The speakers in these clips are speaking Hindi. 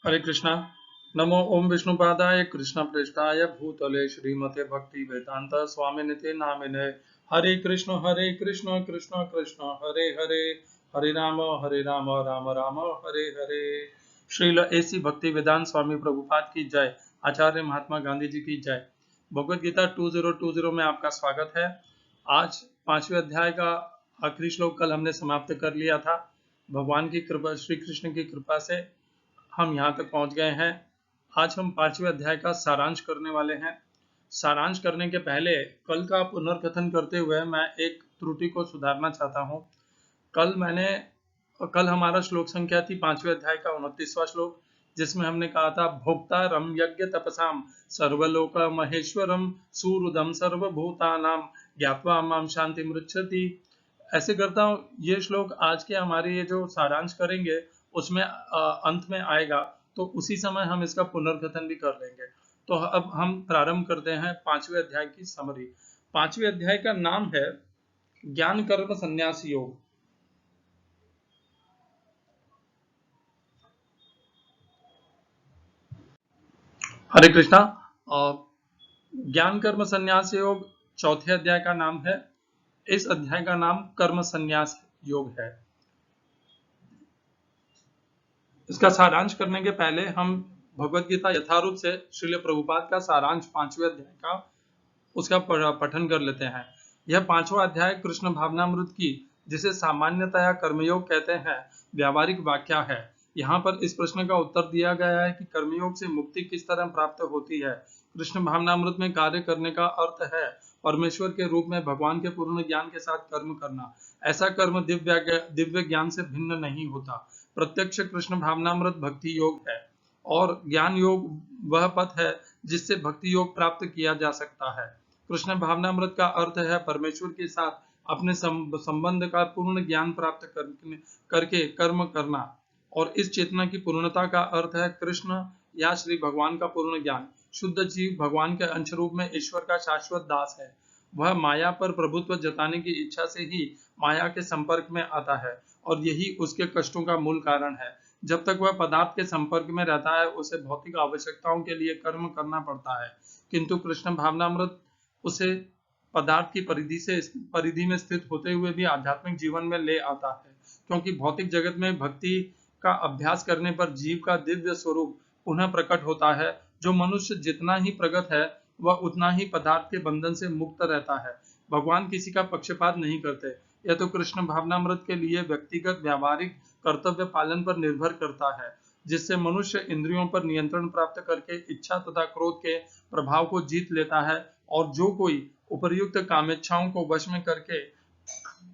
हरे कृष्णा। नमो ओम विष्णुपादाय कृष्ण प्रेष्ठाय भूतले श्रीमते भक्ति वेदांत स्वामिनिते नामिने। हरे कृष्ण कृष्ण कृष्ण हरे हरे, हरे राम राम राम हरे हरे। श्रील एसी भक्ति वेदांत स्वामी प्रभुपाद की जय। आचार्य महात्मा गांधी जी की जय। भगवद गीता 2020 में आपका स्वागत है। आज 5वें अध्याय का आखिरी श्लोक कल हमने समाप्त कर लिया था। भगवान की कृपा, श्री कृष्ण की कृपा से हम यहाँ तक पहुँच गए हैं। आज हम 5वें अध्याय का सारांश करने वाले हैं। सारांश करने के पहले कल का पुनर्कथन करते हुए मैं एक त्रुटि को सुधारना चाहता हूँ। कल हमारा श्लोक संख्या थी 5वें अध्याय का 29वां श्लोक, जिसमें हमने कहा था भोक्ता रम यज्ञ तपसाम सर्वलोक महेश्वरम सूरुदम सर्वभूतानां ज्ञात्वा माम शांति मृच्छति। ऐसे करता हूँ ये श्लोक आज के हमारे ये जो सारांश करेंगे उसमें अंत में आएगा, तो उसी समय हम इसका पुनर्कथन भी कर लेंगे। तो अब हम प्रारंभ करते हैं 5वें अध्याय की समरी। 5वें अध्याय का नाम है ज्ञान कर्म संन्यास योग। हरे कृष्णा। ज्ञान कर्म संन्यास योग चौथे अध्याय का नाम है। इस अध्याय का नाम कर्म संन्यास योग है। इसका सारांश करने के पहले हम भगवद गीता यथारूप से श्रील प्रभुपाद का सारांश 5वें अध्याय का उसका पठन कर लेते हैं। यह 5वां अध्याय कृष्ण भावनामृत की, जिसे सामान्यतया कर्मयोग कहते हैं, व्यावहारिक व्याख्या है। यहाँ पर इस प्रश्न का उत्तर दिया गया है कि कर्मयोग से मुक्ति किस तरह प्राप्त होती है। कृष्ण भावनामृत में कार्य करने का अर्थ है परमेश्वर के रूप में भगवान के पूर्ण ज्ञान के साथ कर्म करना। ऐसा कर्म दिव्य ज्ञान से भिन्न नहीं होता। प्रत्यक्ष कृष्ण भावनामृत भक्ति योग है और ज्ञान योग वह पथ है जिससे भक्ति योग प्राप्त किया जा सकता है। कृष्ण भावनामृत का अर्थ है परमेश्वर के साथ अपने संबंध का पूर्ण ज्ञान प्राप्त करके कर्म करना, और इस चेतना की पूर्णता का अर्थ है कृष्ण या श्री भगवान का पूर्ण ज्ञान। शुद्ध जीव भगवान के अंश रूप में ईश्वर का शाश्वत दास है। वह माया पर प्रभुत्व जताने की इच्छा से ही माया के संपर्क में आता है और यही उसके कष्टों का मूल कारण है। जब तक वह पदार्थ के संपर्क में रहता है उसे भौतिक आवश्यकताओं के लिए कर्म करना पड़ता है, किंतु कृष्ण भावनामृत उसे पदार्थ की परिधि में स्थित होते हुए भी आध्यात्मिक जीवन में ले आता है, क्योंकि भौतिक जगत में भक्ति का अभ्यास करने पर जीव का दिव्य स्वरूप पुनः प्रकट होता है। जो मनुष्य जितना ही प्रगत है वह उतना ही पदार्थ के बंधन से मुक्त रहता है। भगवान किसी का पक्षपात नहीं करते। यह तो कृष्ण भावनामृत के लिए व्यक्तिगत व्यावहारिक कर्तव्य पालन पर निर्भर करता है, जिससे मनुष्य इंद्रियों पर नियंत्रण प्राप्त करके इच्छा तथा क्रोध के प्रभाव को जीत लेता है, और जो कोई उपर्युक्त कामेच्छाओं को वश में करके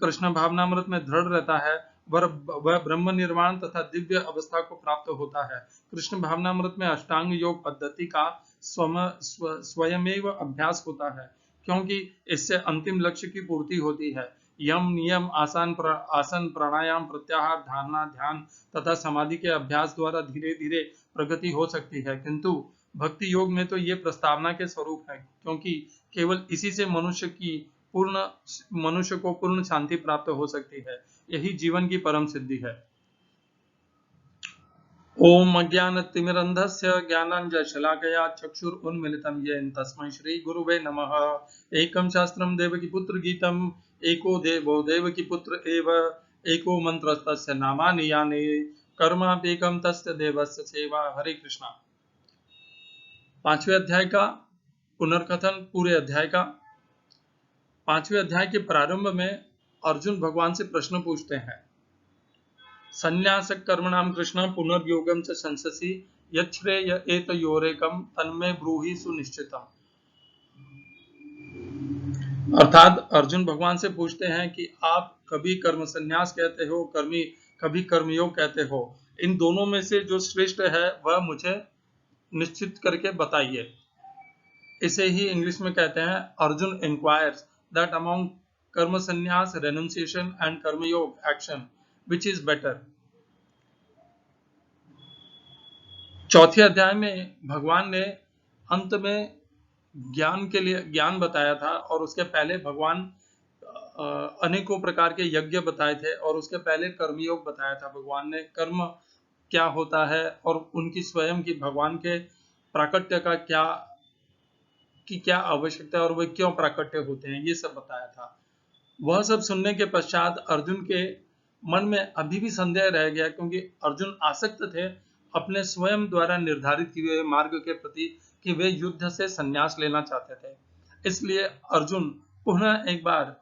कृष्ण भावनामृत में दृढ़ रहता है वह ब्रह्म निर्वाण तथा दिव्य अवस्था को प्राप्त होता है। कृष्ण भावनामृत में अष्टांग योग पद्धति का स्वयमेव अभ्यास होता है, क्योंकि इससे अंतिम लक्ष्य की पूर्ति होती है। यम नियम आसन प्राणायाम प्रत्याहार धारणा ध्यान तथा समाधि के अभ्यास द्वारा धीरे धीरे प्रगति हो सकती है, किंतु भक्ति योग में तो ये प्रस्तावना के स्वरूप है, क्योंकि केवल इसी से मनुष्य को पूर्ण शांति प्राप्त हो सकती है। यही जीवन की परम सिद्धि है। ओम अज्ञानतिमिरन्धस्य ज्ञानाञ्जनशलाकया चक्षुरुन्मीलितं येन तस्मै श्रीगुरुवे नमः। एकं शास्त्रं देवकीपुत्र गीतम् एको देवो देवकीपुत्र एव एको मन्त्रस्तस्य नामानि यानि कर्माप्येकं तस्य देवस्य सेवा। हरे कृष्णा। 5वें अध्याय का पुनर्कथन पूरे अध्याय का। 5वें अध्याय के प्रारंभ में अर्जुन भगवान से प्रश्न पूछते हैं। संन्यास कर्मणाम कृष्ण पुनर्योगम च संससि यच्छ्रेय एतयोरेकम तन्मे ब्रूहि सुनिश्चितम। अर्थात अर्जुन भगवान से पूछते हैं कि आप कभी कर्म संन्यास कहते हो, कभी कर्मयोग कहते हो, इन दोनों में से जो श्रेष्ठ है वह मुझे निश्चित करके बताइए। इसे ही इंग्लिश में कहते हैं अर्जुन इंक्वायर्स दैट अमॉन्ग कर्म संन्यास रेनुंसिएशन एंड कर्मयोग एक्शन विच इज बेटर। चौथे अध्याय में भगवान ने अंत में ज्ञान के लिए ज्ञान बताया था, और उसके पहले भगवान अनेकों प्रकार के यज्ञ बताए थे, और उसके पहले कर्मयोग बताया था। भगवान ने कर्म क्या होता है और उनकी स्वयं की भगवान के प्राकट्य का क्या आवश्यकता है और वे क्यों प्राकट्य होते हैं, ये सब बताया था। वह सब सुनने के पश्चात अर्जुन के मन में अभी भी संदेह रह गया, क्योंकि अर्जुन आसक्त थे अपने स्वयं द्वारा निर्धारित किए हुए मार्ग के प्रति कि वे युद्ध से संन्यास लेना चाहते थे। इसलिए अर्जुन पुनः एक बार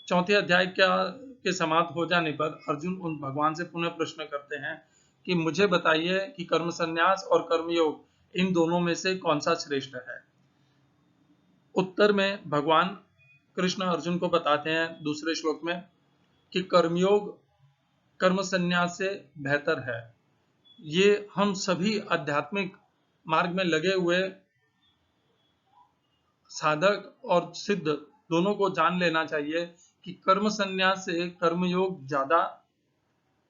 चौथे अध्याय के समाप्त हो जाने पर अर्जुन उन भगवान से पुनः प्रश्न करते हैं कि मुझे बताइए कि कर्म संन्यास और कर्मयोग इन दोनों में से कौन सा श्रेष्ठ है। उत्तर में भगवान कृष्ण अर्जुन को बताते हैं दूसरे श्लोक में कि कर्मयोग कर्म संन्यास से बेहतर है। ये हम सभी आध्यात्मिक मार्ग में लगे हुए साधक और सिद्ध दोनों को जान लेना चाहिए कि कर्म संन्यास से कर्मयोग ज्यादा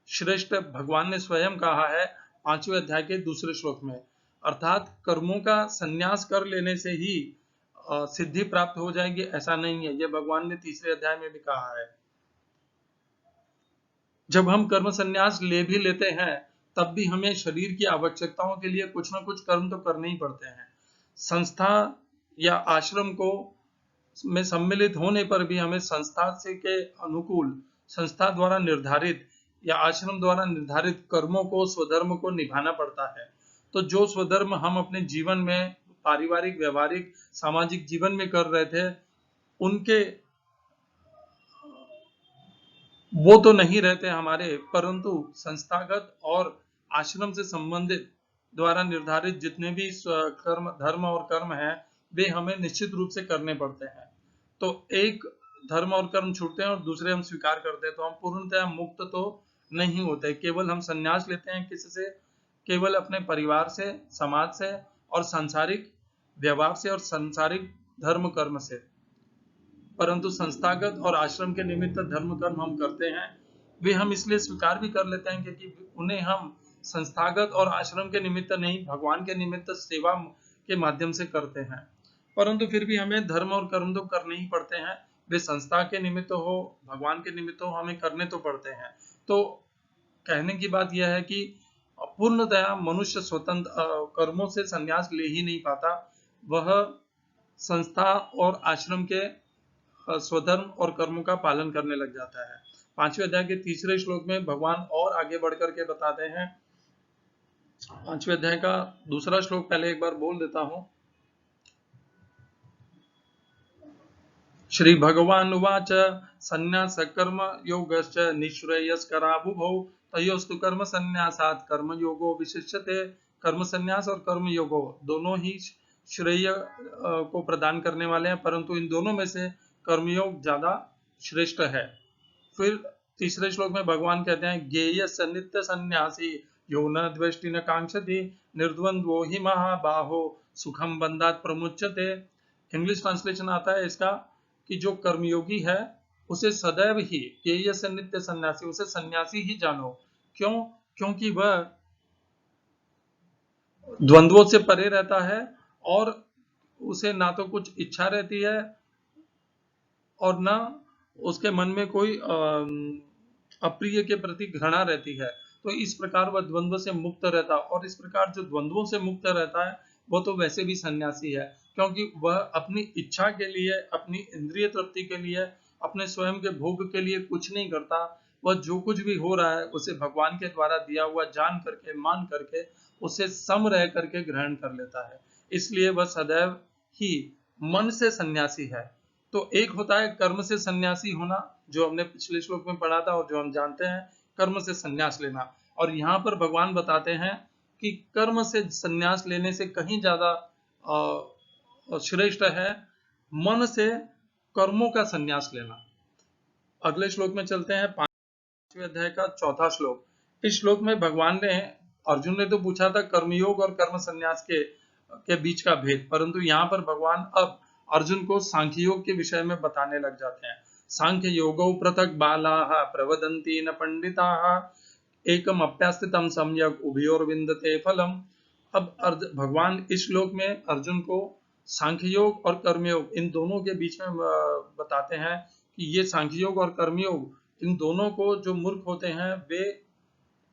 श्रेष्ठ भगवान ने स्वयं कहा है 5वें अध्याय के दूसरे श्लोक में। अर्थात कर्मों का संन्यास कर लेने से ही सिद्धि प्राप्त हो जाएगी, ऐसा नहीं है। यह भगवान ने तीसरे अध्याय में भी कहा है। जब हम कर्म संन्यास ले भी लेते हैं तब भी हमें शरीर की आवश्यकताओं के लिए कुछ ना कुछ कर्म तो करने ही पड़ते हैं। संस्था या आश्रम को में सम्मिलित होने पर भी हमें संस्था से के अनुकूल संस्था द्वारा निर्धारित या आश्रम द्वारा निर्धारित कर्मों को स्वधर्म को निभाना पड़ता है। तो जो स्वधर्म हम अपने जीवन में पारिवारिक व्यवहारिक सामाजिक जीवन में कर रहे थे उनके वो तो नहीं रहते हमारे, परंतु संस्थागत और आश्रम से संबंधित द्वारा निर्धारित जितने भी कर्म धर्म और कर्म हैं वे हमें निश्चित रूप से करने पड़ते हैं। तो एक धर्म और कर्म छूटते हैं और दूसरे हम स्वीकार करते हैं तो हम पूर्णतः मुक्त तो नहीं होते। केवल हम संन्यास लेते हैं किसी से, केवल अपने परिवार से, समाज से और सांसारिक व्यवहार से और सांसारिक धर्म कर्म से, परंतु संस्थागत और आश्रम के निमित्त धर्म कर्म हम करते हैं वे हम इसलिए स्वीकार भी कर लेते हैं क्योंकि उन्हें हम संस्थागत और आश्रम के निमित्त नहीं भगवान के निमित्त सेवा के माध्यम से करते हैं। परंतु फिर भी हमें धर्म और कर्म तो करने ही पड़ते हैं, वे संस्था के निमित्त हो भगवान के निमित्त हो हमें करने तो पड़ते हैं। तो कहने की बात यह है कि पूर्णतया मनुष्य स्वतंत्र कर्मों से संन्यास ले ही नहीं पाता, वह संस्था और आश्रम के स्वधर्म और कर्मों का पालन करने लग जाता है। 5वें अध्याय के तीसरे श्लोक में भगवान और आगे बढ़कर के बताते हैं। 5वें अध्याय का दूसरा श्लोक पहले एक बार बोल देता हूं। श्री भगवान उवाच संन्यास कर्म योगश्च निःश्रेयस्करावुभौ तयोस्तु कर्म संन्यासात् कर्म योगो विशिष्यते। कर्म संन्यास और कर्म योगो दोनों ही श्रेय को प्रदान करने वाले हैं, परंतु इन दोनों में से कर्मयोग ज्यादा श्रेष्ठ है। फिर तीसरे श्लोक में भगवान कहते हैं ज्ञेयस्य नित्य सन्यासी यो न द्वेष्टि न कांक्षति निर्द्वंद्वो हि महाबाहो सुखम बंधात् प्रमुच्यते। इंग्लिश ट्रांसलेशन आता है इसका कि जो कर्मयोगी है उसे सदैव ही ज्ञेयस्य नित्य सन्यासी, उसे सन्यासी ही जानो। क्यों? क्योंकि वह द्वंद्वों से परे रहता है और उसे ना तो कुछ इच्छा रहती है और ना उसके मन में कोई अप्रिय के प्रति घृणा रहती है। तो इस प्रकार वह द्वंद्व से मुक्त रहता है और इस प्रकार जो द्वंद्वों से मुक्त रहता है वो तो वैसे भी सन्यासी है, क्योंकि वह अपनी इच्छा के लिए अपनी इंद्रिय तृप्ति के लिए अपने स्वयं के भोग के लिए कुछ नहीं करता। वह जो कुछ भी हो रहा है उसे भगवान के द्वारा दिया हुआ जान करके मान करके उसे सम रह करके ग्रहण कर लेता है। इसलिए वह सदैव ही मन से सन्यासी है। तो एक होता है कर्म से सन्यासी होना जो हमने पिछले श्लोक में पढ़ा था और जो हम जानते हैं कर्म से सन्यास लेना, और यहाँ पर भगवान बताते हैं कि कर्म से सन्यास लेने से कहीं ज्यादा श्रेष्ठ है मन से कर्मों का सन्यास लेना। अगले श्लोक में चलते हैं 5वें अध्याय का चौथा श्लोक। इस श्लोक में भगवान ने अर्जुन ने तो पूछा था कर्मयोग और कर्म सन्यास के बीच का भेद, परंतु यहाँ पर भगवान अब अर्जुन को सांख्य योग के विषय में बताने लग जाते हैं। सांख्य योगो पृथक बालाः प्रवदन्ति न पंडिताः एकम अप्यास्थितम सम्यक उभयोर विन्दते फलम। अब भगवान इस श्लोक में अर्जुन को सांख्य योग और कर्मयोग इन दोनों के बीच में बताते हैं कि ये सांख्य योग और कर्मयोग इन दोनों को जो मूर्ख होते हैं वे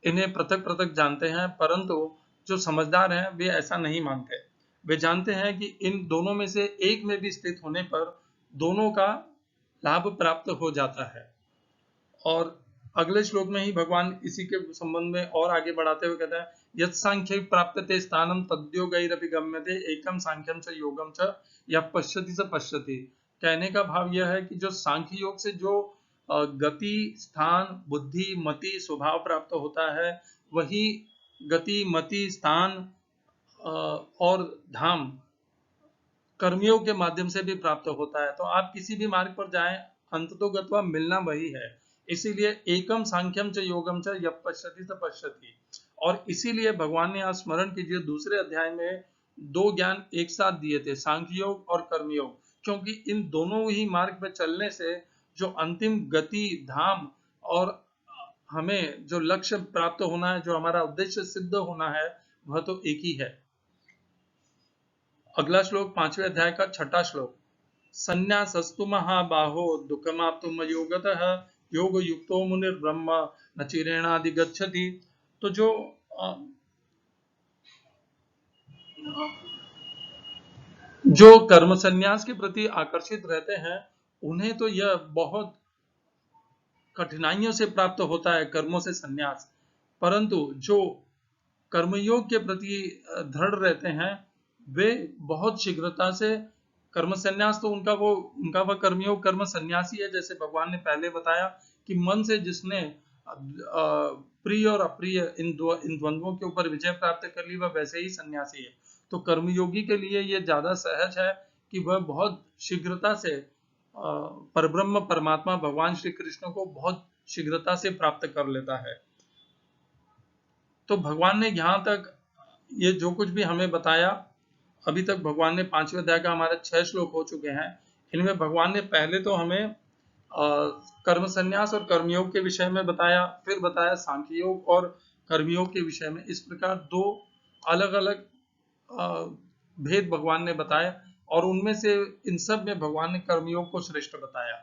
इन्हें पृथक पृथक जानते हैं, परंतु जो समझदार हैं वे ऐसा नहीं मानते। वे जानते हैं कि इन दोनों में से एक में भी स्थित होने पर दोनों का लाभ प्राप्त हो जाता है। और अगले श्लोक में ही भगवान इसी के संबंध में और आगे बढ़ाते हुए कहते हैं, यत् सांख्य प्राप्यते स्थानम तद्योगैरपि गम्यते एकम सांख्यम च योगम च यः पश्यति स पश्यति। कहने का भाव यह है कि जो सांख्य योग से जो गति, स्थान, बुद्धि, मति, स्वभाव प्राप्त होता है, वही गति, मति, स्थान और धाम कर्मियों के माध्यम से भी प्राप्त होता है। तो आप किसी भी मार्ग पर जाएं, अंततोगत्वा मिलना वही है। इसीलिए एकम सांख्यम च योगम च यः पश्यति स पश्यति। और इसीलिए भगवान ने आज स्मरण कीजिए दूसरे अध्याय में दो ज्ञान एक साथ दिए थे, सांख्य योग और कर्मयोग, क्योंकि इन दोनों ही मार्ग पर चलने से जो अंतिम गति, धाम और हमें जो लक्ष्य प्राप्त होना है, जो हमारा उद्देश्य सिद्ध होना है, वह तो एक ही है। अगला श्लोक 5वें अध्याय का 6वां श्लोक, संन्यासस्तु महाबाहो दुःखमाप्तुम योगतः योग युक्तो मुनिर्ब्रह्म न चिरेणाधिगच्छति। तो जो कर्म संन्यास के प्रति आकर्षित रहते हैं, उन्हें तो यह बहुत कठिनाइयों से प्राप्त होता है कर्मों से संन्यास, परंतु जो कर्मयोग के प्रति दृढ़ रहते हैं वे बहुत शीघ्रता से कर्म संन्यास, तो उनका वह कर्मयोग कर्म संन्यासी है। जैसे भगवान ने पहले बताया कि मन से जिसने प्रिय और अप्रिय इन द्वंद्वों के ऊपर विजय प्राप्त कर ली, वह वैसे ही सन्यासी है। तो कर्मयोगी के लिए यह ज्यादा सहज है कि वह बहुत शीघ्रता से परब्रह्म परमात्मा भगवान श्री कृष्ण को बहुत शीघ्रता से प्राप्त कर लेता है। तो भगवान ने यहाँ तक ये जो कुछ भी हमें बताया, अभी तक भगवान ने 5वें अध्याय का हमारे 6 श्लोक हो चुके हैं। इनमें भगवान ने पहले तो हमें कर्म संन्यास और कर्मयोग के विषय में बताया, फिर बताया सांख्य योग और कर्मयोग के विषय में। इस प्रकार दो अलग अलग भेद भगवान ने बताए और उनमें से इन सब में भगवान ने कर्मयोग को श्रेष्ठ बताया।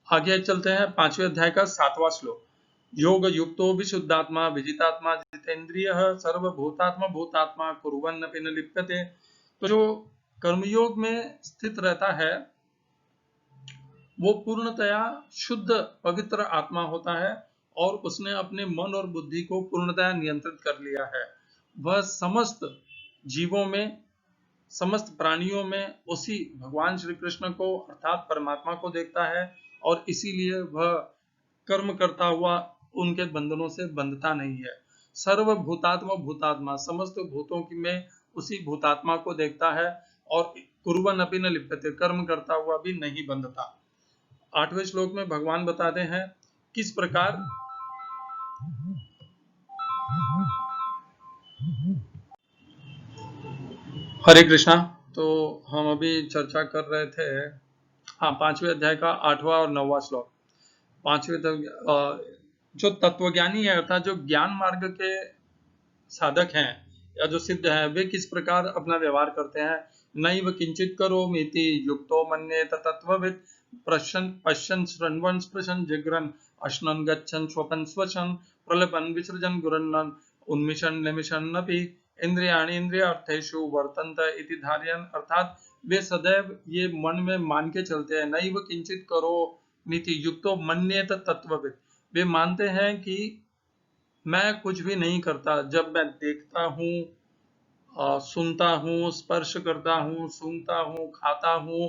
आगे चलते हैं 5वें अध्याय का 7वां श्लोक, योग युक्तो विशुद्धात्मा विजितात्मा जितेंद्रियः सर्वभूतात्मा भूतात्मा कुर्वन्नपि न लिप्यते। तो जो कर्मयोग में स्थित रहता है वो पूर्णतया शुद्ध पवित्र आत्मा होता है और उसने अपने मन और बुद्धि को पूर्णतया नियंत्रित कर लिया है। वह समस्त जीवों में, समस्त प्राणियों में उसी भगवान श्री कृष्ण को अर्थात परमात्मा को देखता है और इसीलिए वह कर्म करता हुआ उनके बंधनों से बंधता नहीं है। सर्वभूतात्मा भूतात्मा, समस्त भूतों की में उसी भूतात्मा को देखता है और कुर्वन् अपि न लिप्यते, कर्म करता हुआ भी नहीं बंधता। 8वें श्लोक में भगवान बताते हैं किस प्रकार हरे कृष्णा। तो हम अभी चर्चा कर रहे थे 5वें अध्याय का 8वां और 9वां श्लोक। 5वें तक जो तत्वज्ञानी है अर्थात जो ज्ञान मार्ग के साधक हैं या जो सिद्ध हैं, वे किस प्रकार अपना व्यवहार करते हैं। नैव किंचित करोमीति युक्तो मन्येत तत्त्ववित् पश्यन् शृण्वन् स्पृशन् जिघ्रन् अश्नन् गच्छन् स्वपन् स्वशन् प्रलपन् विसृजन् गुरन्नन् उन्मिषन् निमिषन्नपि इंद्रियाणि इंद्रियार्थेषु वर्तन्त इति धारयन्। अर्थात वे सदैव ये मन में मान के चलते हैं। नैव किंचित करोमीति युक्तो मन्येत तत्त्ववित्, वे मानते हैं कि मैं कुछ भी नहीं करता। जब मैं देखता हूँ, सुनता हूँ, स्पर्श करता हूँ, सूंघता हूँ, खाता हूँ,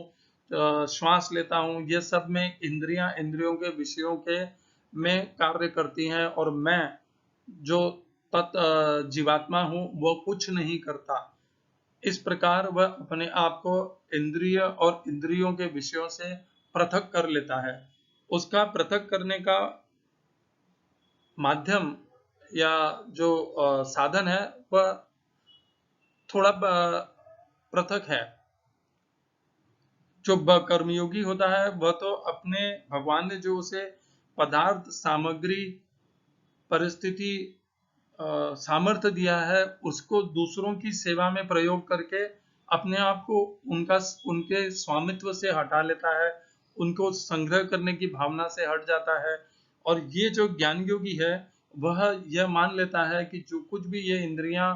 श्वास लेता हूँ, ये सब में इंद्रियां इंद्रियों के विषयों के में कार्य करती हैं और मैं जो जीवात्मा हूँ वो कुछ नहीं करता। इस प्रकार वह अपने आप को इंद्रिय और इंद्रियों के विषयों से पृथक कर लेता है। उसका पृथक करने का माध्यम या जो साधन है वह थोड़ा पृथक है। जो कर्मयोगी होता है वह तो अपने भगवान ने जो उसे पदार्थ, सामग्री, परिस्थिति, सामर्थ्य दिया है उसको दूसरों की सेवा में प्रयोग करके अपने आप को उनके स्वामित्व से हटा लेता है, उनको संग्रह करने की भावना से हट जाता है और ये जो ज्ञान योगी है वह यह मान लेता है कि जो कुछ भी ये इंद्रियां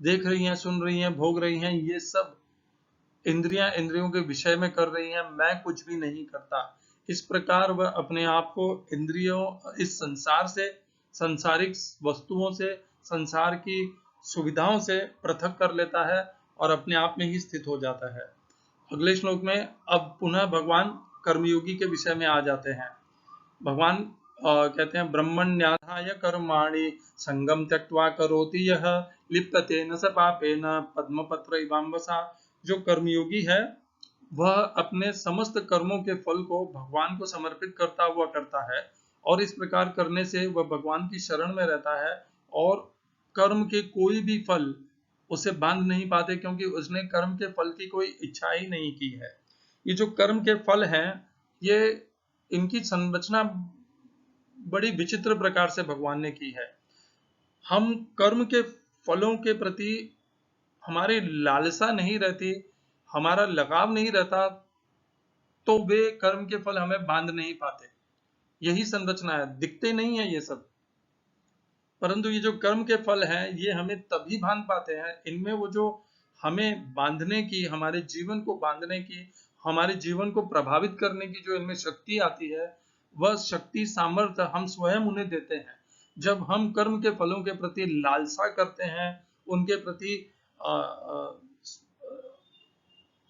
देख रही हैं, सुन रही हैं, भोग रही हैं, ये सब इंद्रियां इंद्रियों के विषय में कर रही हैं, मैं कुछ भी नहीं करता। इस प्रकार वह अपने आप को इंद्रियों, इस संसार से, सांसारिक वस्तुओं से, संसार की सुविधाओं से पृथक कर लेता है और अपने आप में ही स्थित हो जाता है। अगले श्लोक में अब पुनः भगवान कर्मयोगी के विषय में आ जाते हैं। भगवान कहते हैं ब्रह्मण्याधाय कर्माणि संगम त्यक्त्वा करोति यह लिप्यते न स पापेन पद्मपत्र इवाम्बसा। जो कर्मयोगी है वह अपने समस्त कर्मों के फल को भगवान को समर्पित करता हुआ करता है, और इस प्रकार करने से वह भगवान की शरण में रहता है और कर्म के कोई भी फल उसे बांध नहीं पाते, क्योंकि उसने कर्म के फल की कोई इच्छा ही नहीं की है। ये जो कर्म के फल हैं, ये इनकी संरचना बड़ी विचित्र प्रकार से भगवान ने की है। हम कर्म के फलों के प्रति हमारी लालसा नहीं रहती, हमारा लगाव नहीं रहता, तो वे कर्म के फल हमें बांध नहीं पाते। यही संरचना है, दिखते नहीं है ये सब, परंतु ये जो कर्म के फल हैं ये हमें तभी बांध पाते हैं। इनमें वो जो हमें बांधने की, हमारे जीवन को बांधने की, हमारे जीवन को प्रभावित करने की जो इनमें शक्ति आती है, वह शक्ति सामर्थ्य हम स्वयं उन्हें देते हैं। जब हम कर्म के फलों के प्रति लालसा करते हैं, उनके प्रति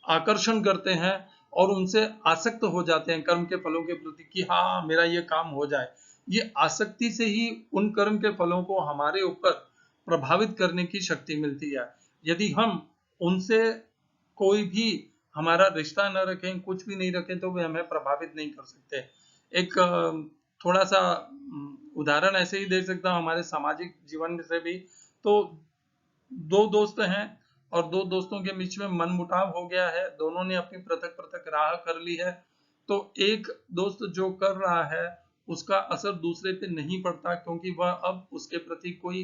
आकर्षण करते हैं और उनसे आसक्त हो जाते हैं कर्म के फलों के प्रति कि हाँ मेरा ये काम हो जाए, ये आसक्ति से ही उन कर्म के फलों को हमारे ऊपर प्रभावित करने की शक्ति मिलती है। यदि हम उनसे कोई भी हमारा रिश्ता न रखें, कुछ भी नहीं रखें, तो वे हमें प्रभावित नहीं कर सकते। एक थोड़ा सा उदाहरण ऐसे ही दे सकता हूँ हमारे सामाजिक जीवन से भी। तो दो दोस्त हैं और दो दोस्तों के बीच में मनमुटाव हो गया है, दोनों ने अपनी पृथक पृथक राह कर ली है। तो एक दोस्त जो कर रहा है उसका असर दूसरे पे नहीं पड़ता, क्योंकि वह अब उसके प्रति कोई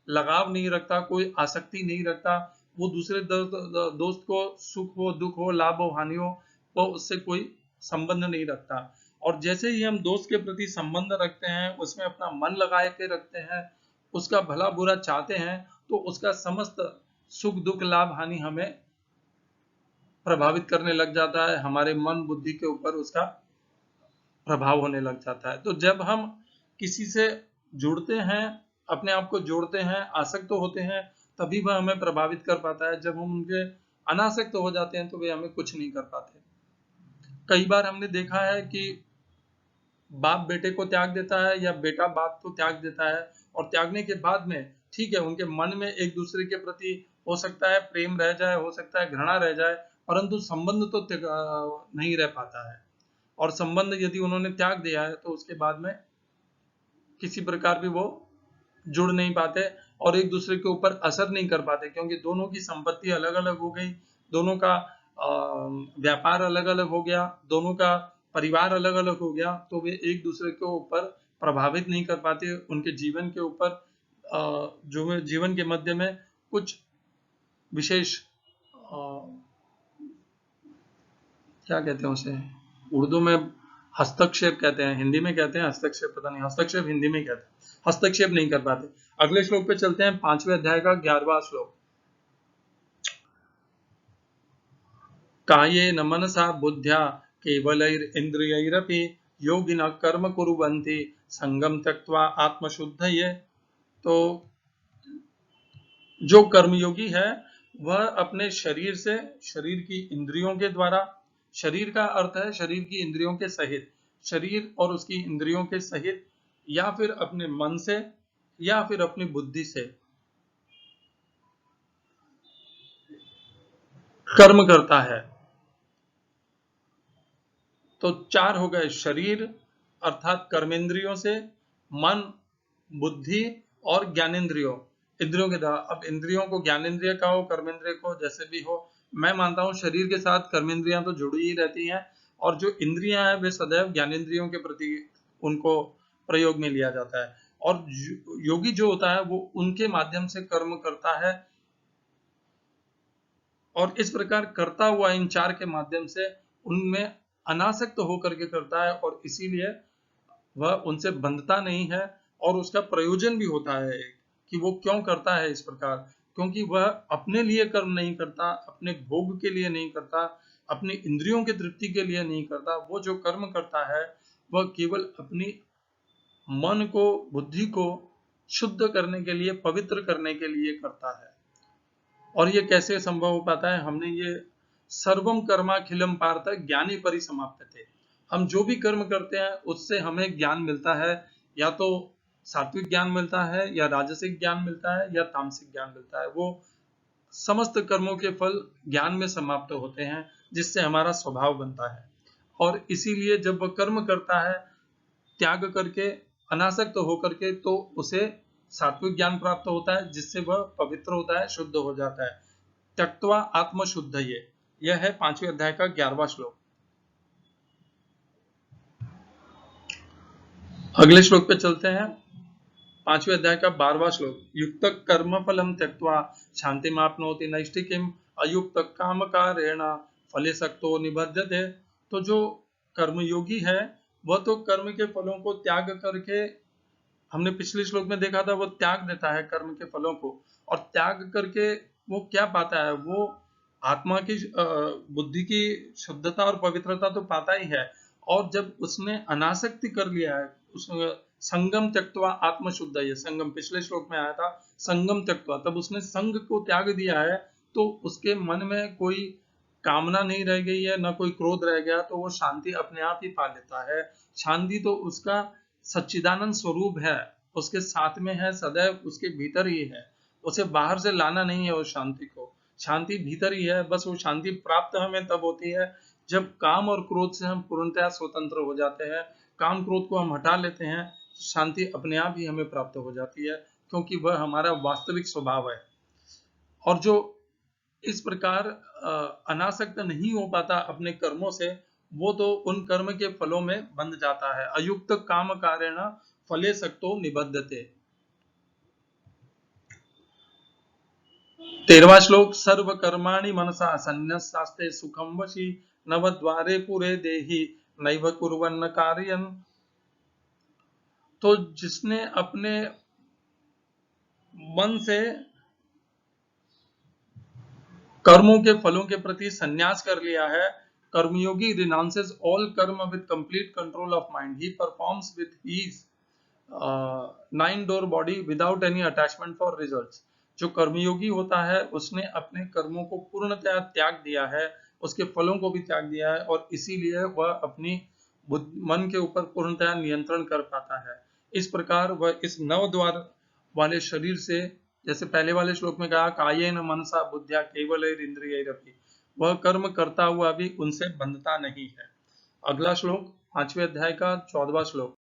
लगाव नहीं रखता, कोई आसक्ति नहीं रखता। वो दूसरे दोस्त को सुख हो, दुख हो, लाभ हो, हानि हो, वो उससे कोई संबंध नहीं रखता। और जैसे ही हम दोस्त के प्रति संबंध रखते हैं, उसमें अपना मन लगा के रखते हैं, उसका भला बुरा चाहते हैं, तो उसका समस्त सुख दुख लाभ हानि हमें प्रभावित करने लग जाता है, हमारे मन बुद्धि के ऊपर उसका प्रभाव होने लग जाता है। तो जब हम किसी से जुड़ते हैं, अपने आप को जोड़ते हैं, आसक्त होते हैं, तभी वह हमें प्रभावित कर पाता है। जब हम उनके अनासक्त हो जाते हैं तो वे हमें कुछ नहीं कर पाते। कई बार हमने देखा है कि बाप बेटे को त्याग देता है या बेटा बाप को त्याग देता है, और त्यागने के बाद में ठीक है उनके मन में एक दूसरे के प्रति हो सकता है प्रेम रह जाए, हो सकता है घृणा रह जाए, परंतु संबंध तो नहीं रह पाता है। और संबंध यदि उन्होंने त्याग दिया है तो उसके बाद में किसी प्रकार भी वो जुड़ नहीं पाते और एक दूसरे के ऊपर असर नहीं कर पाते, क्योंकि दोनों की संपत्ति अलग अलग हो गई, दोनों का व्यापार अलग अलग हो गया, दोनों का परिवार अलग अलग हो गया, तो वे एक दूसरे के ऊपर प्रभावित नहीं कर पाते। उनके जीवन के ऊपर जो जीवन के मध्य में कुछ विशेष क्या कहते हैं उसे, उर्दू में हस्तक्षेप कहते हैं, हिंदी में कहते हैं हस्तक्षेप, पता नहीं, हस्तक्षेप हिंदी में कहते हैं, हस्तक्षेप नहीं कर पाते। अगले श्लोक पे चलते हैं, 5वें अध्याय का 11वां श्लोक। कायेन मनसा बुद्ध्या केवलैरिन्द्रियैरपि योगिनः कर्म कुर्वन्ति संगम त्यक्त्वा आत्मशुद्धये। तो जो कर्मयोगी है वह अपने शरीर से, शरीर की इंद्रियों के द्वारा, शरीर का अर्थ है शरीर की इंद्रियों के सहित, शरीर और उसकी इंद्रियों के सहित, या फिर अपने मन से, या फिर अपनी बुद्धि से कर्म करता है। तो 4 हो गए, शरीर अर्थात कर्मेंद्रियों से, मन, बुद्धि और ज्ञानेंद्रियों, इंद्रियों के द्वारा। अब इंद्रियों को ज्ञानेंद्रिय का हो, कर्मेंद्रिय को, जैसे भी हो, मैं मानता हूं शरीर के साथ कर्मेंद्रियां तो जुड़ी ही रहती हैं, और जो इंद्रियां हैं वे सदैव ज्ञानेंद्रियों के प्रति उनको प्रयोग में लिया जाता है। और योगी जो होता है वो उनके माध्यम से कर्म करता है, और इस प्रकार करता हुआ इन 4 के माध्यम से उनमें अनासक्त होकर के करता है, और इसीलिए वह उनसे बंधता नहीं है और उसका प्रयोजन भी होता है कि वो क्यों करता है इस प्रकार, क्योंकि वह अपने लिए कर्म नहीं करता, अपने भोग के लिए नहीं करता, अपनी इंद्रियों की तृप्ति के लिए नहीं करता। वो जो कर्म करता है वह केवल अपनी मन को, बुद्धि को शुद्ध करने के लिए, पवित्र करने के लिए करता है। और ये कैसे संभव हो पाता है? हमने ये सर्वम कर्माखिलम पार्थ ज्ञानी परिसमाप्यते, हम जो भी कर्म करते हैं उससे हमें ज्ञान मिलता है, या तो सात्विक ज्ञान मिलता है, या राजसिक ज्ञान मिलता है, या तामसिक ज्ञान मिलता है। वो समस्त कर्मों के फल ज्ञान में समाप्त होते हैं, जिससे हमारा स्वभाव बनता है। और इसीलिए जब वह कर्म करता है त्याग करके, अनासक्त होकर के, तो उसे सात्विक ज्ञान प्राप्त होता है, जिससे वह पवित्र होता है, शुद्ध हो जाता है। त्यक्त्वा आत्मशुद्ध, यह है 5वें अध्याय का 11वां श्लोक। अगले श्लोक पे चलते हैं। 5वें अध्याय का 12वां श्लोक। युक्त कर्म फलम त्यक्त्वा शांतिमाप्नोति नैष्ठिकीम अयुक्त काम कारेण फले सक्तो निबध्यते। तो जो कर्मयोगी है वह तो कर्म के फलों को त्याग करके, हमने पिछले श्लोक में देखा था, वो त्याग देता है कर्म के फलों को, और त्याग करके वो क्या पाता है? वो आत्मा की बुद्धि की शुद्धता और पवित्रता तो पाता ही है। और जब उसने अनासक्ति कर लिया है, उस संगम त्यक्त्वा आत्मशुद्ध, ये संगम पिछले श्लोक में आया था, संगम त्यक्त्वा, तब उसने संग को त्याग दिया है, तो उसके मन में कोई कामना नहीं रह गई है, न कोई क्रोध रह गया, तो वो शांति अपने आप ही पा लेता है। शांति तो उसका सच्चिदानंद स्वरूप है, उसके साथ में है, सदैव उसके भीतर ही है, उसे बाहर से लाना नहीं है। उस शांति को, शांति भीतर ही है। बस वो शांति प्राप्त हमें तब होती है जब काम और क्रोध से हम पूर्णतया स्वतंत्र हो जाते हैं, काम क्रोध को हम हटा लेते हैं, शांति अपने आप ही हमें प्राप्त हो जाती है, क्योंकि वह हमारा वास्तविक स्वभाव है। और जो इस प्रकार अनासक्त नहीं हो पाता अपने कर्मों से, वो तो उन कर्म के फलों में बंध जाता है। अयुक्त काम कारेण फले सक्तो निबध्यते। 13वां श्लोक। सर्व कर्माणि मनसा संन्यस्तास्ते सुखम वशी नवद्वारे पुरे देहि नैव कुर्वन्न कार्यं। तो जिसने अपने मन से कर्मों के फलों के प्रति संन्यास कर लिया है, कर्मयोगी renounces all कर्म with complete control of mind. He performs with ease 9-door body without any attachment for results. जो कर्मयोगी होता है उसने अपने कर्मों को पूर्णतया त्याग दिया है, उसके फलों को भी त्याग दिया है, और इसीलिए वह अपनी मन के ऊपर पूर्णतया नियंत्रण कर पाता है। इस प्रकार वह इस नव द्वार वाले शरीर से, जैसे पहले वाले श्लोक में कहा, कायेन मनसा बुद्ध्या केवलैरिंद्रियैरपि, वह कर्म करता हुआ भी उनसे बंधता नहीं है। अगला श्लोक 5वें अध्याय का 14वां श्लोक।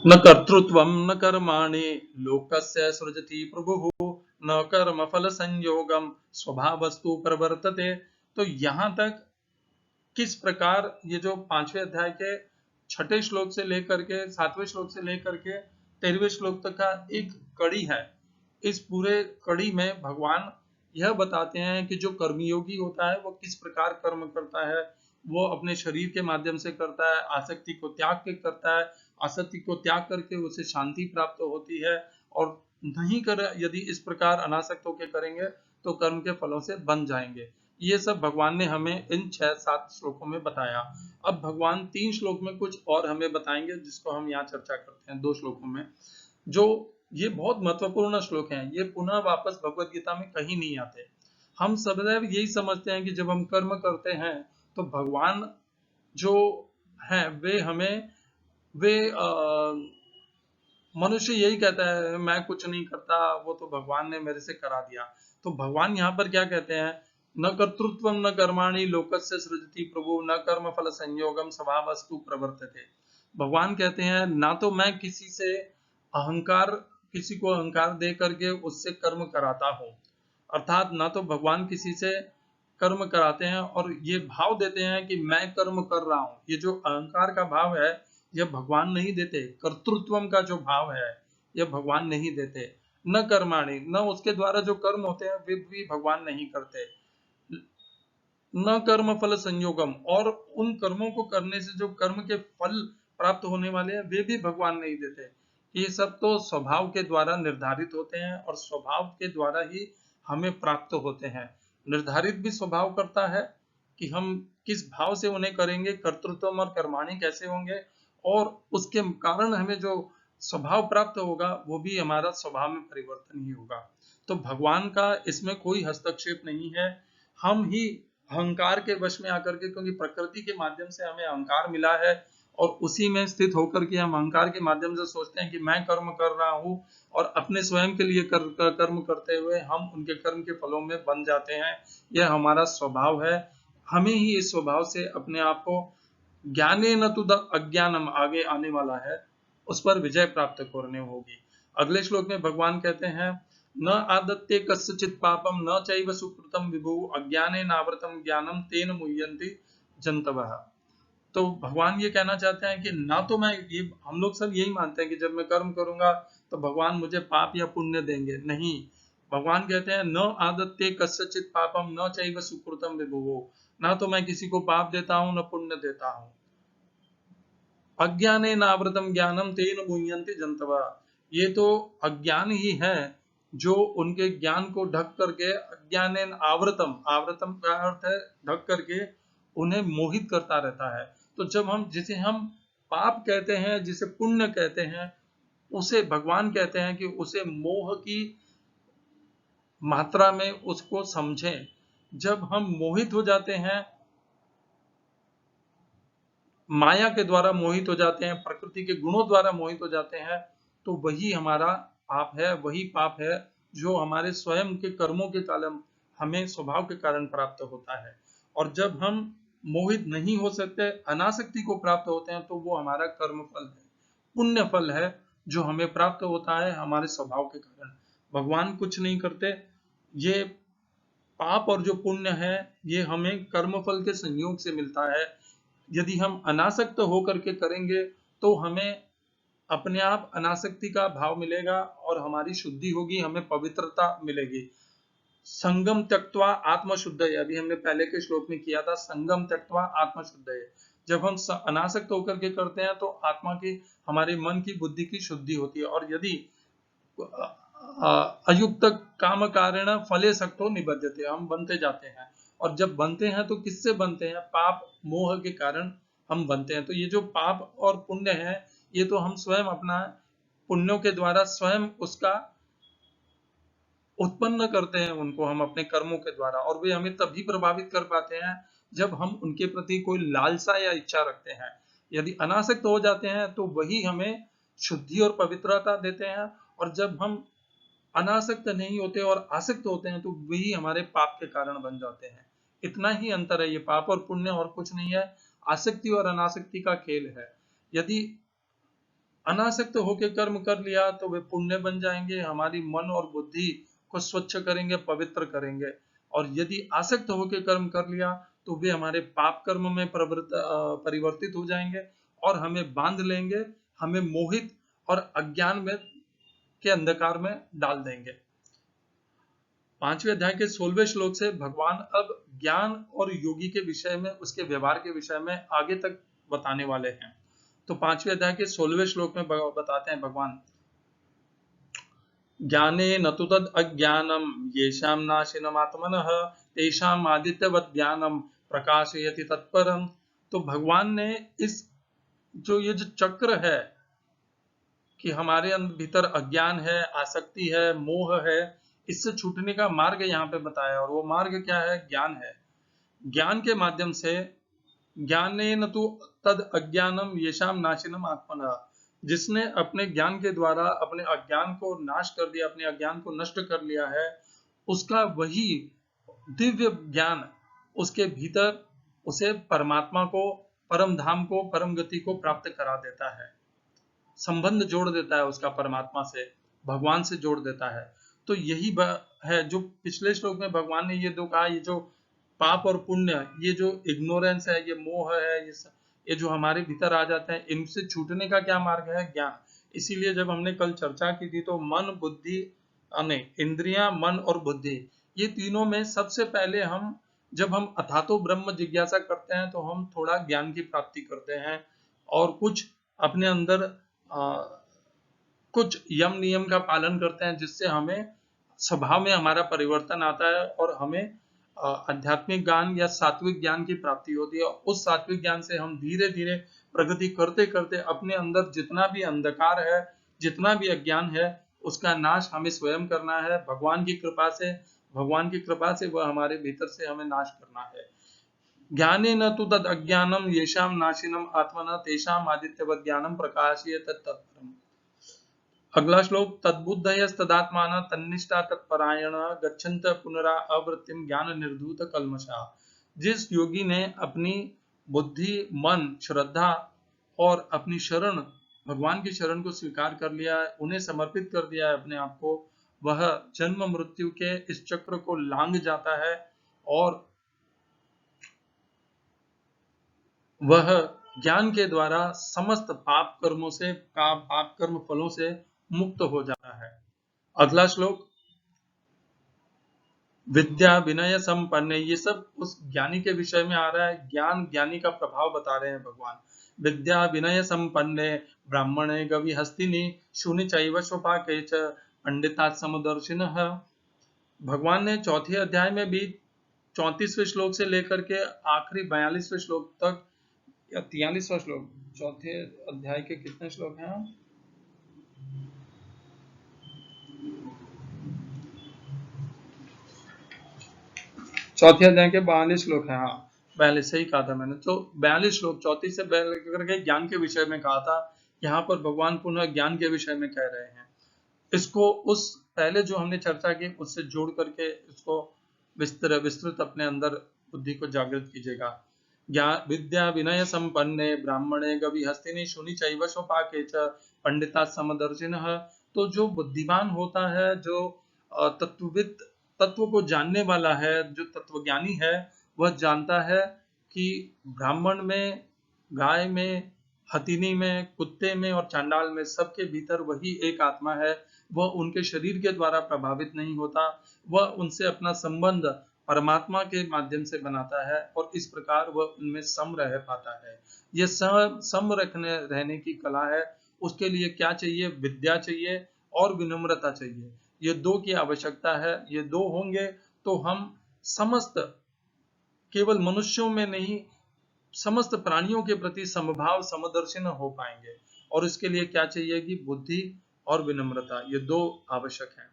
न कर्तृत्वं न कर्माणि लोकस्य सृजति प्रभुः न कर्म फल संयोगम स्वभावस्तु प्रवर्तते। तो यहाँ तक किस प्रकार ये जो 5वें अध्याय के 6ठे श्लोक से लेकर के 7वें श्लोक से लेकर के 13वें श्लोक तक का एक कड़ी है। इस पूरे कड़ी में भगवान यह बताते हैं कि जो कर्मयोगी होता है वो किस प्रकार कर्म करता है। वो अपने शरीर के माध्यम से करता है, आसक्ति को त्याग के करता है, आसक्ति को त्याग करके उसे शांति प्राप्त होती है, और नहीं कर यदि इस प्रकार अनासक्त होकर करेंगे तो कर्म के फलों से बंध जाएंगे। ये सब भगवान ने हमें इन 6-7 श्लोकों में बताया। अब भगवान 3 श्लोक में कुछ और हमें बताएंगे, जिसको हम यहाँ चर्चा करते हैं 2 श्लोकों में। जो ये बहुत महत्वपूर्ण श्लोक हैं, ये पुनः वापस भगवत गीता में कहीं नहीं आते। हम सदैव यही समझते हैं कि जब हम कर्म करते हैं तो भगवान जो हैं वे मनुष्य यही कहता है मैं कुछ नहीं करता, वो तो भगवान ने मेरे से करा दिया। तो भगवान यहाँ पर क्या कहते हैं? न कर्तृत्वम न कर्माणि लोकस्य सृजति प्रभु न कर्म फल संयोगम स्वभावस्तु प्रवर्तते। भगवान कहते हैं ना तो मैं किसी से किसी को अहंकार दे करके उससे कर्म कराता हूँ, अर्थात ना तो भगवान किसी से कर्म कराते हैं और ये भाव देते हैं कि मैं कर्म कर रहा हूँ। ये जो अहंकार का भाव है यह भगवान नहीं देते। कर्तृत्वम का जो भाव है यह भगवान नहीं देते। न कर्माणि, न उसके द्वारा जो कर्म होते हैं वे भी भगवान नहीं करते। न कर्म फल संयोगम, और उन कर्मों को करने से जो कर्म के फल प्राप्त होने वाले हैं वे भी भगवान नहीं देते। ये सब तो स्वभाव के द्वारा निर्धारित होते हैं और स्वभाव के द्वारा ही हमें प्राप्त होते हैं। निर्धारित भी स्वभाव करता है कि हम किस भाव से उन्हें करेंगे, कर्तृत्व और कर्माणि कैसे होंगे, और उसके कारण हमें जो स्वभाव प्राप्त होगा वो भी हमारा स्वभाव में परिवर्तन ही होगा। तो भगवान का इसमें कोई हस्तक्षेप नहीं है। हम ही अहंकार के वश में आकर के, क्योंकि प्रकृति के माध्यम से हमें अहंकार मिला है और उसी में स्थित होकर के हम अहंकार के माध्यम से सोचते हैं कि मैं कर्म कर रहा हूँ, और अपने स्वयं के लिए कर्म करते हुए हम उनके कर्म के फलों में बन जाते हैं। यह हमारा स्वभाव है। हमें ही इस स्वभाव से अपने आप को ज्ञानेन तु अज्ञानम आगे आने वाला है, उस पर विजय प्राप्त करनी होगी। अगले श्लोक में भगवान कहते हैं न आदत्ते कस्यचित् पापम न चैव सुकृतम विभु अज्ञानेनावृतम ज्ञानम तेन मुह्यन्ति जन्तवः। तो भगवान ये कहना चाहते हैं कि ना तो मैं, ये हम लोग सब यही मानते हैं कि जब मैं कर्म करूंगा तो भगवान मुझे पाप या पुण्य देंगे। नहीं, भगवान कहते हैं न आदत्ते कस्यचित् पापम न चैव सुकृतम विभु, ना तो मैं किसी को पाप देता हूं न पुण्य देता हूं। अज्ञानेनावृतम ज्ञानम तेन मुह्यन्ति जन्तवः, ये तो अज्ञान ही है जो उनके ज्ञान को ढक करके, अज्ञानेन आवृतम, आवृतम का अर्थ है ढक करके, उन्हें मोहित करता रहता है। तो जब हम, जिसे हम पाप कहते हैं, जिसे पुण्य कहते हैं, उसे भगवान कहते हैं कि उसे मोह की मात्रा में उसको समझें। जब हम मोहित हो जाते हैं, माया के द्वारा मोहित हो जाते हैं, प्रकृति के गुणों द्वारा मोहित हो जाते हैं, तो वही हमारा पाप है, वही पाप है जो हमारे स्वयं के कर्मों के कारण हमें स्वभाव के कारण प्राप्त होता है। और जब हम मोहित नहीं हो सकते, अनासक्ति को प्राप्त होते हैं, तो वो हमारा कर्म फल है, पुण्य फल है जो हमें प्राप्त होता है हमारे स्वभाव के कारण। भगवान कुछ नहीं करते। ये पाप और जो पुण्य है ये हमें कर्मफल के संयोग से मिलता है। यदि हम अनासक्त होकर के करेंगे तो हमें अपने आप अनासक्ति का भाव मिलेगा और हमारी शुद्धि होगी, हमें पवित्रता मिलेगी। संगम त्यक्त्वा आत्मशुद्धये, अभी हमने पहले के श्लोक में किया था, संगम त्यक्त्वा आत्मशुद्धये। जब हम अनासक्त होकर के करते हैं तो आत्मा की, हमारे मन की, बुद्धि की शुद्धि होती है। और यदि अयुक्त काम कारण फले सक्तो निबध्यते, हम बनते जाते हैं। और जब बनते हैं तो किससे बनते हैं? पाप मोह के कारण हम बनते हैं। तो ये जो पाप और पुण्य है, ये तो हम स्वयं अपना पुण्यों के द्वारा स्वयं उसका उत्पन्न करते हैं, उनको हम अपने कर्मों के द्वारा, और वे हमें तभी प्रभावित कर पाते हैं जब हम उनके प्रति कोई लालसा या इच्छा रखते हैं। यदि अनासक्त हो जाते हैं तो वही हमें शुद्धि और पवित्रता देते हैं, और जब हम अनासक्त नहीं होते और आसक्त होते हैं तो वही हमारे पाप के कारण बन जाते हैं। इतना ही अंतर है, ये पाप और पुण्य और कुछ नहीं है, आसक्ति और अनासक्ति का खेल है। यदि अनासक्त होकर कर्म कर लिया तो वे पुण्य बन जाएंगे, हमारी मन और बुद्धि को स्वच्छ करेंगे, पवित्र करेंगे। और यदि आसक्त होकर कर्म कर लिया तो वे हमारे पाप कर्म में परिवर्तित हो जाएंगे और हमें बांध लेंगे, हमें मोहित और अज्ञान में के अंधकार में डाल देंगे। 5वें अध्याय के 16वें श्लोक से भगवान अब ज्ञान और योगी के विषय में, उसके व्यवहार के विषय में आगे तक बताने वाले हैं। तो 5वें अध्याय के 16वें श्लोक में बताते हैं भगवान, ज्ञाने न तु तद अज्ञानम येषां नाशिनम् आत्मनः तेषाम् आदित्यवत् ज्ञानम प्रकाशयति तत्परम। तो भगवान ने इस, जो ये जो चक्र है कि हमारे भीतर अज्ञान है, आसक्ति है, मोह है, इससे छूटने का मार्ग यहाँ पे बताया। और वो मार्ग क्या है? ज्ञान है। ज्ञान के माध्यम से, ज्ञानेन तु तद अज्ञानम येषां नाशिनम् आत्मनः, जिसने अपने ज्ञान के द्वारा अपने अज्ञान को नाश कर दिया, अपने अज्ञान को नष्ट कर लिया है, उसका वही दिव्य ज्ञान उसके भीतर उसे परमात्मा को, परम धाम को, परम गति को प्राप्त करा देता है, संबंध जोड़ देता है उसका परमात्मा से, भगवान से जोड़ देता है। तो यही है जो पिछले श्लोक में भगवान ने ये दो कहा, ये जो पाप और पुण्य, ये जो इग्नोरेंस है, ये मोह है, ये जो हमारे भीतर आ जाते हैं, इनसे छूटने का क्या मार्ग है? ज्ञान। इसीलिए जब हमने कल चर्चा की थी तो मन, बुद्धि, इंद्रियां, मन और बुद्धि, ये तीनों में सबसे पहले हम जब हम अथातो ब्रह्म जिज्ञासा करते हैं तो हम थोड़ा ज्ञान की प्राप्ति करते हैं और कुछ अपने अंदर कुछ यम नियम का पालन करते हैं, जिससे हमें स्वभाव में हमारा परिवर्तन आता है और हमें आध्यात्मिक ज्ञान या सात्विक ज्ञान की प्राप्ति होती है। उस सात्विक ज्ञान से हम धीरे धीरे प्रगति करते करते अपने अंदर जितना भी अंधकार है, जितना भी अज्ञान है, उसका नाश हमें स्वयं करना है। भगवान की कृपा से वह हमारे भीतर से हमें नाश करना है। ज्ञानेन तु तद अज्ञानम येषाम नाशिनम आत्मना तेषाम आदित्यवत् ज्ञानम प्रकाशयेत तत्परम्। अगला श्लोक, तद्बुद्धयस्तदात्मान तन्निष्ठा तत्परायण गच्छन्त पुनरा अवृत्तिम ज्ञान निर्धूत कल्मषा। जिस योगी ने अपनी बुद्धि, मन, श्रद्धा और अपनी शरण, भगवान की शरण को स्वीकार कर लिया है, उन्हें समर्पित कर दिया है अपने आप को, वह जन्म मृत्यु के इस चक्र को लांघ जाता है और वह ज्ञान के द्वारा समस्त पाप कर्म फलों से मुक्त हो जाता है। अगला श्लोक, विद्या विनय संपन्न, ये सब उस ज्ञानी के विषय में आ रहा है। ज्ञानी का प्रभाव बता रहे हैं भगवान। विद्या विनय संपन्ने ब्राह्मणे गवि हस्तिनी शूनि चैव स्वपाके च पंडिता समदर्शिनः। भगवान ने चौथे अध्याय में भी 34वें श्लोक से लेकर के आखिरी 42वें श्लोक तक या 43वां श्लोक, चौथे अध्याय के कितने श्लोक हैं? चौथे अध्याय के 42 श्लोक है। हाँ, 42 सही कहा था मैंने। तो 42 श्लोक 34 से लेकर के ज्ञान के विषय में कहा था। यहाँ पर भगवान पुनः ज्ञान के विषय में कह रहे हैं। इसको उस पहले जो हमने चर्चा की उससे जोड़ करके इसको विस्तृत अपने अंदर बुद्धि को जागृत कीजिएगा। विद्या विनय संपन्ने ब्राह्मणे गवि हस्तिनी शूनि चैव स्वपाके च पंडिता समदर्शिनः। तो जो बुद्धिमान होता है, जो तत्वविद, तत्व को जानने वाला है, जो तत्वज्ञानी है, वह जानता है कि ब्राह्मण में, गाय में, हथिनी में, कुत्ते में और चांडाल में सबके भीतर वही एक आत्मा है। वह उनके शरीर के द्वारा प्रभावित नहीं होता, वह उनसे अपना संबंध परमात्मा के माध्यम से बनाता है और इस प्रकार वह उनमें सम रह पाता है। यह सम रहने की कला है। उसके लिए क्या चाहिए? विद्या चाहिए और विनम्रता चाहिए। ये दो की आवश्यकता है। ये दो होंगे तो हम समस्त, केवल मनुष्यों में नहीं, समस्त प्राणियों के प्रति समभाव समदर्शी हो पाएंगे। और इसके लिए क्या चाहिए कि बुद्धि और विनम्रता, ये दो आवश्यक हैं।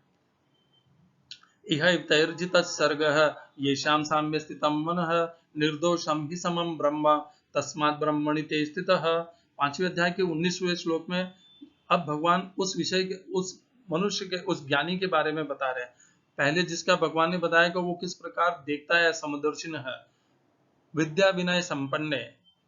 इह तैर्जितः सर्गः येषां साम्ये स्थितं मनः निर्दोषं हि समं ब्रह्म तस्मात् ब्रह्मणि ते स्थितः। 5वें अध्याय के 19वें श्लोक में अब भगवान उस विषय के, उस मनुष्य के, उस ज्ञानी के बारे में बता रहे हैं। पहले जिसका भगवान ने बताया कि वो किस प्रकार देखता है, समदर्शिन है। विद्या विनय संपन्न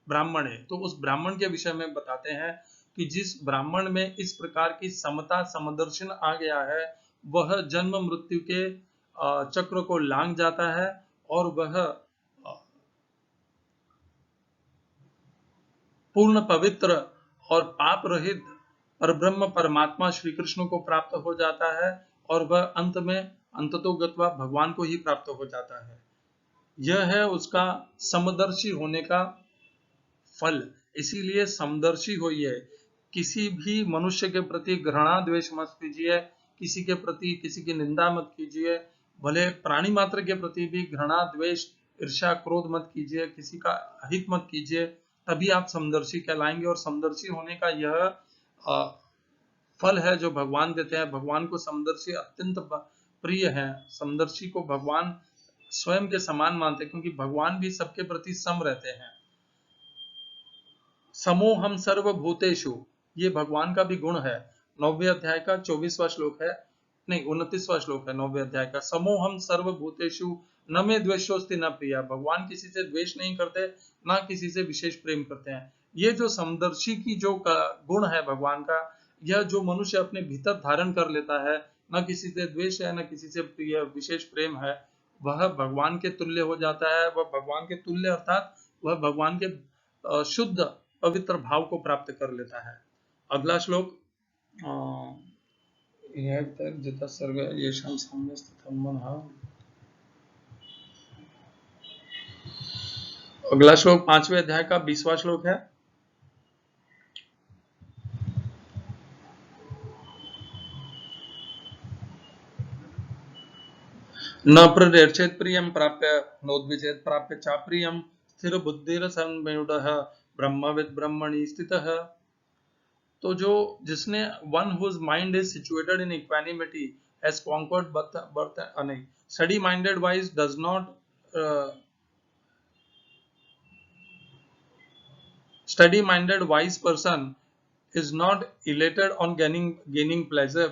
ब्राह्मण है, तो उस ब्राह्मण के विषय में बताते हैं कि जिस ब्राह्मण में इस प्रकार की समता, समदर्शन आ गया है, वह जन्म मृत्यु के चक्र को लांघ जाता है और वह पूर्ण पवित्र और पाप रहित परब्रह्म परमात्मा श्री कृष्ण को प्राप्त हो जाता है और वह अंत में अंततो गत्वा भगवान को ही प्राप्त हो जाता है। यह है उसका समदर्शी होने का फल। इसीलिए समदर्शी होइए। किसी भी मनुष्य के प्रति घृणा द्वेष मत कीजिए, किसी के प्रति किसी की निंदा मत कीजिए, भले प्राणी मात्र के प्रति भी घृणा द्वेष ईर्ष्या क्रोध मत कीजिए, किसी का अहित मत कीजिए, तभी आप समदर्शी कहलाएंगे। और समदर्शी होने का यह फल है जो भगवान देते हैं। भगवान को समदर्शी अत्यंत प्रिय है। समदर्शी को भगवान स्वयं के समान मानते हैं, क्योंकि भगवान भी सबके प्रति सम रहते हैं। समोहम सर्वभूतेषु, ये भगवान का भी गुण है। 9वें अध्याय का 24वां श्लोक है, नहीं 29वां श्लोक है 9वें अध्याय का। समोहम सर्वभूतेषु न मे द्वेषोस्ति न प्रिया। भगवान किसी से द्वेष नहीं करते, ना किसी से विशेष प्रेम करते हैं। ये जो समदर्शी की जो गुण है भगवान का, यह जो मनुष्य अपने भीतर धारण कर लेता है, न किसी से द्वेष है, न किसी से प्रिय विशेष प्रेम है, वह भगवान के तुल्य हो जाता है। वह भगवान के तुल्य अर्थात वह भगवान के शुद्ध पवित्र भाव को प्राप्त कर लेता है। अगला श्लोक, अगला श्लोक 5वें अध्याय का 20वां श्लोक है। न प्रदर्शेत प्रियम प्राप्य नोद्विजेत प्राप्य चाप्रियम स्थिर बुद्धिर सन्मूढ़ः ब्रह्मविद ब्रह्मणि स्थितः। तो जो जिसने one whose mind is situated in equanimity has conquered birth नहीं, study minded wise does not study minded wise person is not elated on gaining pleasure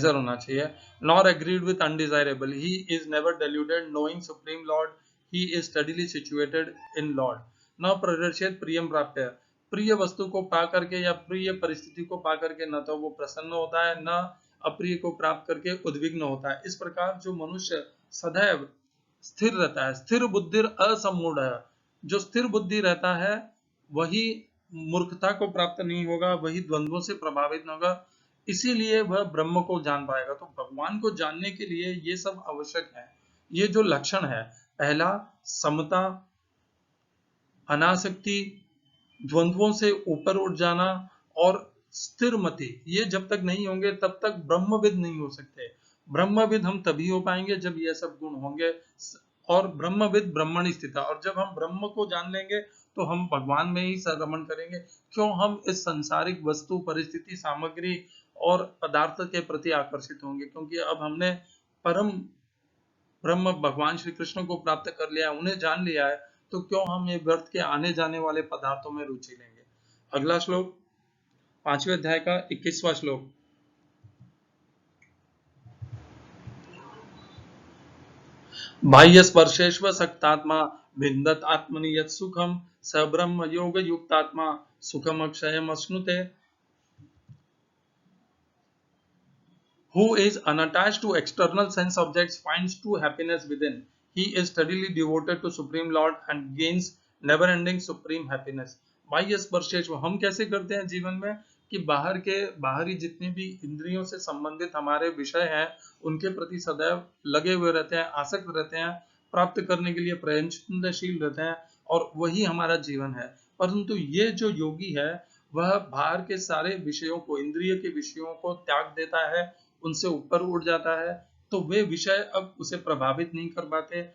होना चाहिए, nor agreed with undesirable, he is never deluded knowing supreme lord, he is steadily situated in lord। न प्रदर्शित प्रियम प्राप्य, प्रिय वस्तु को पा करके या प्रिय परिस्थिति को पा करके न तो वो प्रसन्न होता है, न अप्रिय को प्राप्त करके उद्विग्न होता है। इस प्रकार जो मनुष्य सदैव स्थिर रहता है, स्थिर बुद्धि असम्मूढ़ है, जो स्थिर बुद्धि रहता है वही मूर्खता को प्राप्त नहीं होगा, वही द्वंद्वों से प्रभावित नहीं होगा, इसीलिए वह ब्रह्म को जान पाएगा। तो भगवान को जानने के लिए ये सब आवश्यक है। ये जो लक्षण है, पहला समता, अनासक्ति, द्वंद्वों से ऊपर उठ जाना और स्थिर मति, ये जब तक नहीं होंगे तब तक ब्रह्मविद नहीं हो सकते। ब्रह्मविद हम तभी हो पाएंगे जब ये सब गुण होंगे, और ब्रह्मविद ब्रह्मणि स्थित, और जब हम ब्रह्म को जान लेंगे तो हम भगवान में ही सरमन करेंगे। क्यों हम इस संसारिक वस्तु, परिस्थिति, सामग्री और पदार्थ के प्रति आकर्षित होंगे? क्योंकि अब हमने परम ब्रह्म भगवान श्री कृष्ण को प्राप्त कर लिया, उन्हें जान लिया है, तो क्यों हम ये व्यर्थ के आने जाने वाले पदार्थों में रुचि लेंगे। अगला श्लोक 5वें अध्याय का 21वां श्लोक। बाह्य स्पर्शेश्व सक्तात्मा भिन्दत आत्मनि यत् सुखम स ब्रह्म योग युक्तात्मा सुखम अक्षयम अश्नुते। Who is unattached to external sense objects finds true happiness within. He is steadily devoted to Supreme Lord and gains never-ending supreme happiness. बाह्य स्पर्शेश्व, हम कैसे करते हैं जीवन में कि बाहरी जितनी भी इंद्रियों से संबंधित हमारे विषय हैं उनके प्रति सदैव लगे हुए रहते हैं, आसक्त रहते हैं, प्राप्त करने के लिए प्रयत्नशील रहते हैं, और वही हमारा जीवन है। परंतु ये जो योगी है वह बाहर के सारे विषयों को, इंद्रिय के विषयों को त्याग देता है, उनसे ऊपर उठ जाता है, तो वे विषय अब उसे प्रभावित नहीं कर पाते,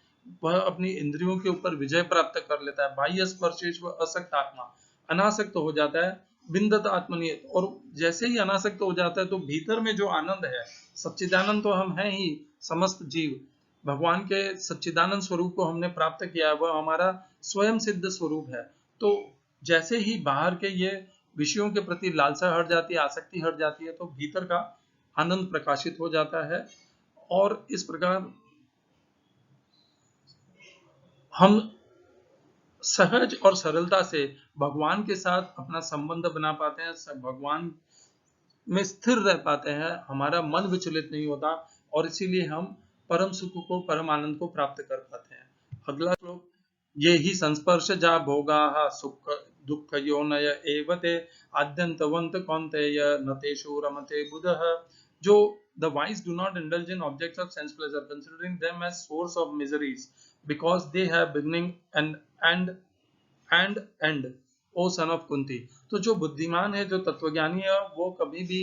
वह अपनी इंद्रियों के ऊपर विजय प्राप्त कर लेता है। बाह्य स्पर्शेश्व असक्त आत्मा, अनासक्त हो जाता है, बिंदत आत्मनियत, और जैसे ही अनासक्त हो जाता है तो भीतर में जो आनंद है, सच्चिदानंद तो हम हैं ही, समस्त जीव भगवान के सच्चिदानंद स्वरूप को हमने प्राप्त किया है, वह हमारा स्वयं सिद्ध स्वरूप है। तो जैसे ही बाहर के ये विषयों के प्रति लालसा हट जाती है, आसक्ति हट जाती है, तो भीतर का आनंद प्रकाशित हो जाता है, और इस प्रकार हम सहज और सरलता से भगवान के साथ अपना संबंध बना पाते हैं, भगवान में स्थिर रह पाते हैं, हमारा मन विचलित नहीं होता, और इसीलिए हम परम सुख को, परम आनंद को प्राप्त कर पाते हैं। अगला श्लोक, ये ही संस्पर्शजा भोगाः सुख दुःख योनय एवते आद्यन्तवन्त कौन्तेय न तेषु रमते बुधः। जो the wise do not indulge in objects of sense pleasure, considering them as source of miseries, because they have beginning and end, O son of Kunti. तो जो बुद्धिमान है, जो तत्वज्ञानी है, वो कभी भी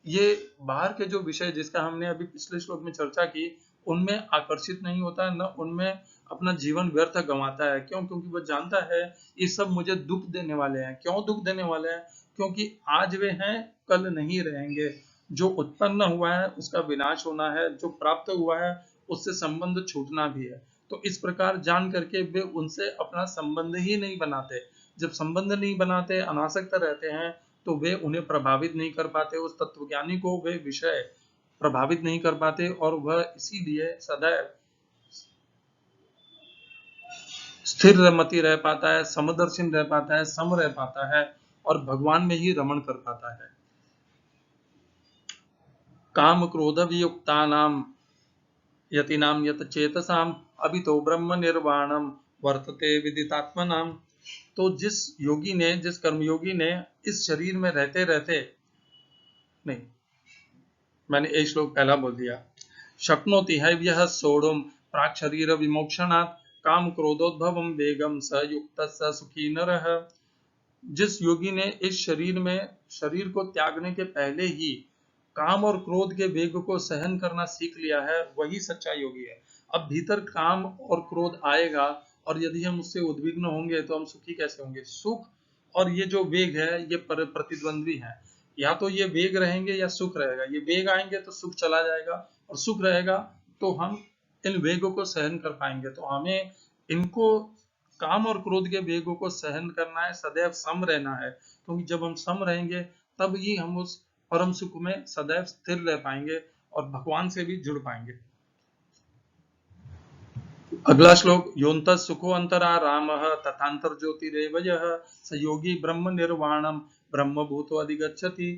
ये बाहर के जो विषय जिसका हमने अभी पिछले श्लोक में चर्चा की, उनमें आकर्षित नहीं होता, न उनमें अपना जीवन व्यर्थ गंवाता है। क्यों? क्योंकि वह जानता है ये सब मुझे दुख देने वाले हैं। क्यों दुख देने वाले हैं? क्योंकि आज वे हैं, कल नहीं रहेंगे। जो उत्पन्न हुआ है उसका विनाश होना है, जो प्राप्त हुआ है उससे संबंध छूटना भी है। तो इस प्रकार जान करके वे उनसे अपना संबंध ही नहीं बनाते। जब संबंध नहीं बनाते, अनासक्त रहते हैं, तो वे उन्हें प्रभावित नहीं कर पाते, उस तत्वज्ञानी को वे विषय प्रभावित नहीं कर पाते, और वह इसीलिए सदैव स्थिर मति रह पाता है, समदर्शन रह पाता है, सम रह पाता है, और भगवान में ही रमण कर पाता है। काम क्रोध वियुक्तानाम यतिनाम यत चेतसाम अभितो ब्रह्म निर्वाणम वर्तते विदितात्मनाम। तो जिस योगी ने, जिस कर्मयोगी ने इस शरीर में रहते रहते, नहीं, मैंने एक श्लोक पहला बोल दिया, शक्नोति है यह सोढ़ुम प्राक शरीर विमोक्षणात् काम क्रोधोद्भवम वेगम स युक्त स सुखी नरः। जिस योगी ने इस शरीर को त्यागने के पहले ही काम और क्रोध के वेग को सहन करना सीख लिया है, वही सच्चा योगी है। अब भीतर काम और क्रोध आएगा और यदि हम उससे उद्विग्न होंगे तो हम सुखी कैसे होंगे? सुख और ये जो वेग है ये प्रतिद्वंद्वी है, या तो ये वेग रहेंगे या सुख रहेगा। ये वेग आएंगे तो सुख चला जाएगा, और सुख रहेगा तो हम इन वेगों को सहन कर पाएंगे। तो हमें इनको, काम और क्रोध के वेगों को सहन करना है, सदैव सम रहना है, क्योंकि जब हम सम रहेंगे तब ही हम उस परम सुख में सदैव स्थिर रह पाएंगे और भगवान से भी जुड़ पाएंगे। अगला श्लोक, योऽन्तः सुखो अंतरा रामः तथांतर ज्योतिरेव यः स योगी ब्रह्म निर्वाणम ब्रह्म भूतो अधिगच्छति।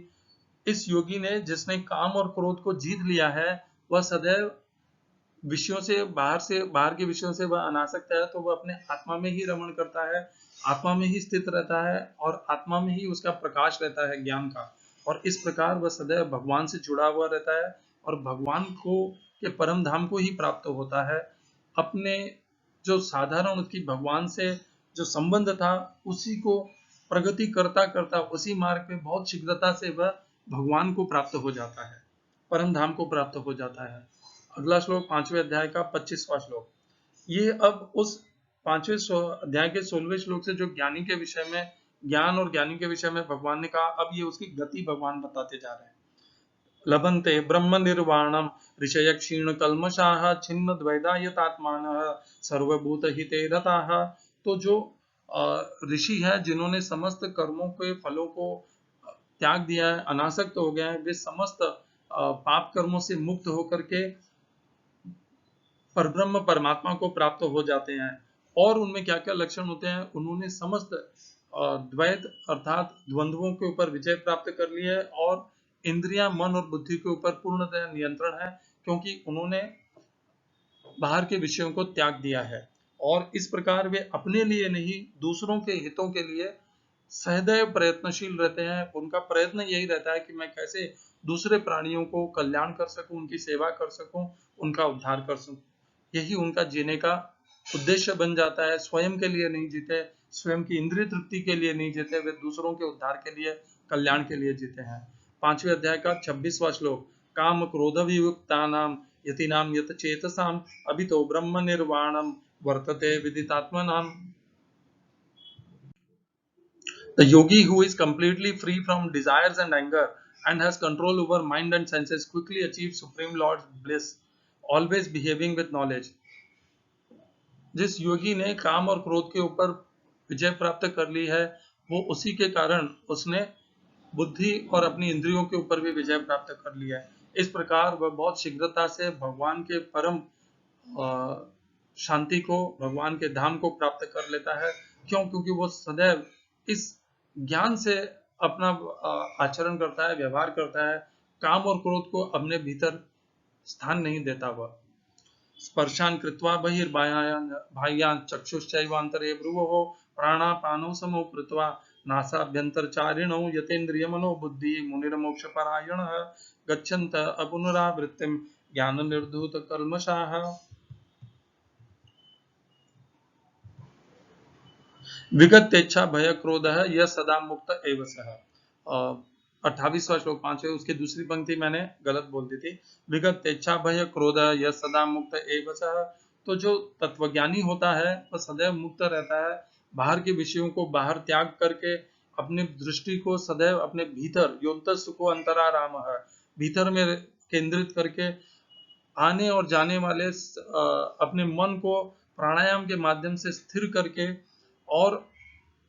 इस योगी ने, जिसने काम और क्रोध को जीत लिया है, वह सदैव विषयों से बाहर के विषयों से वह अनासक्त है, तो वह अपने आत्मा में ही रमण करता है, आत्मा में ही स्थित रहता है और आत्मा में ही उसका प्रकाश रहता है ज्ञान का। और इस प्रकार वह सदैव भगवान से जुड़ा हुआ रहता है और भगवान को के परम धाम को ही प्राप्त होता है। अपने जो साधारण उसकी भगवान से जो संबंध था उसी को प्रगति करता करता उसी मार्ग में बहुत शीघ्रता से वह भगवान को प्राप्त हो जाता है, परम धाम को प्राप्त हो जाता है। अगला श्लोक 5वें अध्याय का 25वां श्लोक। ये अब उस 5वें अध्याय के 16वें श्लोक से जो ज्ञानी के विषय में, ज्ञान और ज्ञानी के विषय में भगवान ने कहा, अब ये उसकी गति भगवान बताते जा रहे हैं। लभन्ते ब्रह्म निर्वाणम ऋषय क्षीण कल्मषाः छिन्न द्वैधायतात्मानः सर्वभूत हिते रताः। तो जो ऋषि है, जिन्होंने समस्त कर्मों के फलों को त्याग दिया है, अनासक्त हो गए हैं, वे समस्त पाप कर्मों से मुक्त होकर के परब्रह्म परमात्मा को प्राप्त हो जाते हैं। और उनमें क्या क्या लक्षण होते हैं? उन्होंने समस्त द्वैत अर्थात द्वंद्वों के ऊपर विजय प्राप्त कर ली है और इंद्रियां, मन और बुद्धि के ऊपर पूर्णतः नियंत्रण है, क्योंकि उन्होंने बाहर के विषयों को त्याग दिया है। और इस प्रकार वे अपने लिए नहीं, दूसरों के हितों के लिए सदैव प्रयत्नशील रहते हैं। उनका प्रयत्न यही रहता है कि मैं कैसे दूसरे प्राणियों को कल्याण कर सकूं, उनकी सेवा कर सकूं, उनका उद्धार कर सकूं। यही उनका जीने का उद्देश्य बन जाता है। स्वयं के लिए नहीं जीते, स्वयं की इंद्रिय तृप्ति के लिए नहीं जीते, वे दूसरों के उद्धार के लिए, कल्याण के लिए जीते हैं। 5वें अध्याय का 26वां श्लोक, काम क्रोध वियुक्तानाम यतिनाम यत चेतसाम अभितो ब्रह्म निर्वाणम वर्तते विदितात्मनाम। The yogi who is completely free from desires and anger and has control over mind and senses quickly achieves Supreme Lord's bliss, always behaving with knowledge. जिस योगी ने काम और क्रोध के ऊपर विजय प्राप्त कर ली है, वो उसी के कारण उसने बुद्धि और अपनी इंद्रियों के ऊपर भी विजय प्राप्त कर लिया है। इस प्रकार वह बहुत शीघ्रता से भगवान के परम शांति को, भगवान के धाम को प्राप्त कर लेता है। क्यों? क्योंकि वो सदैव इस ज्ञान से अपना आचरण करता है, व्यवहार करता है, काम और क्रोध को अपने भीतर स्थान नहीं देता। वह स्पर्शान कृत्वा बहिर्बाह्यान् चक्षुश्चैवान्तरे भ्रुवोः प्राणापानौ समौ कृत्वा नासाभ्यन्तरचारिणौ यतेन्द्रियमनो बुद्धिः मुनिर्मोक्षपरायणः गच्छन्त अपुनरावृत्तिं ज्ञाननिर्धूतकल्मषाः। विगतेच्छा भय क्रोध है यह सदा मुक्त एव सः। 28वां श्लोक 5 है, उसकी दूसरी पंक्ति मैंने गलत बोल दी थी। विगतेच्छा भय क्रोध यह सदा मुक्त एव सः। तो जो तत्वज्ञानी होता है वह सदैव मुक्त रहता है, बाहर के विषयों को बाहर त्याग करके अपनी दृष्टि को सदैव अपने भीतर, योऽन्तः सुखो अंतरा रामः, भीतर में केंद्रित करके आने और जाने वाले अपने मन को प्राणायाम के माध्यम से स्थिर करके, और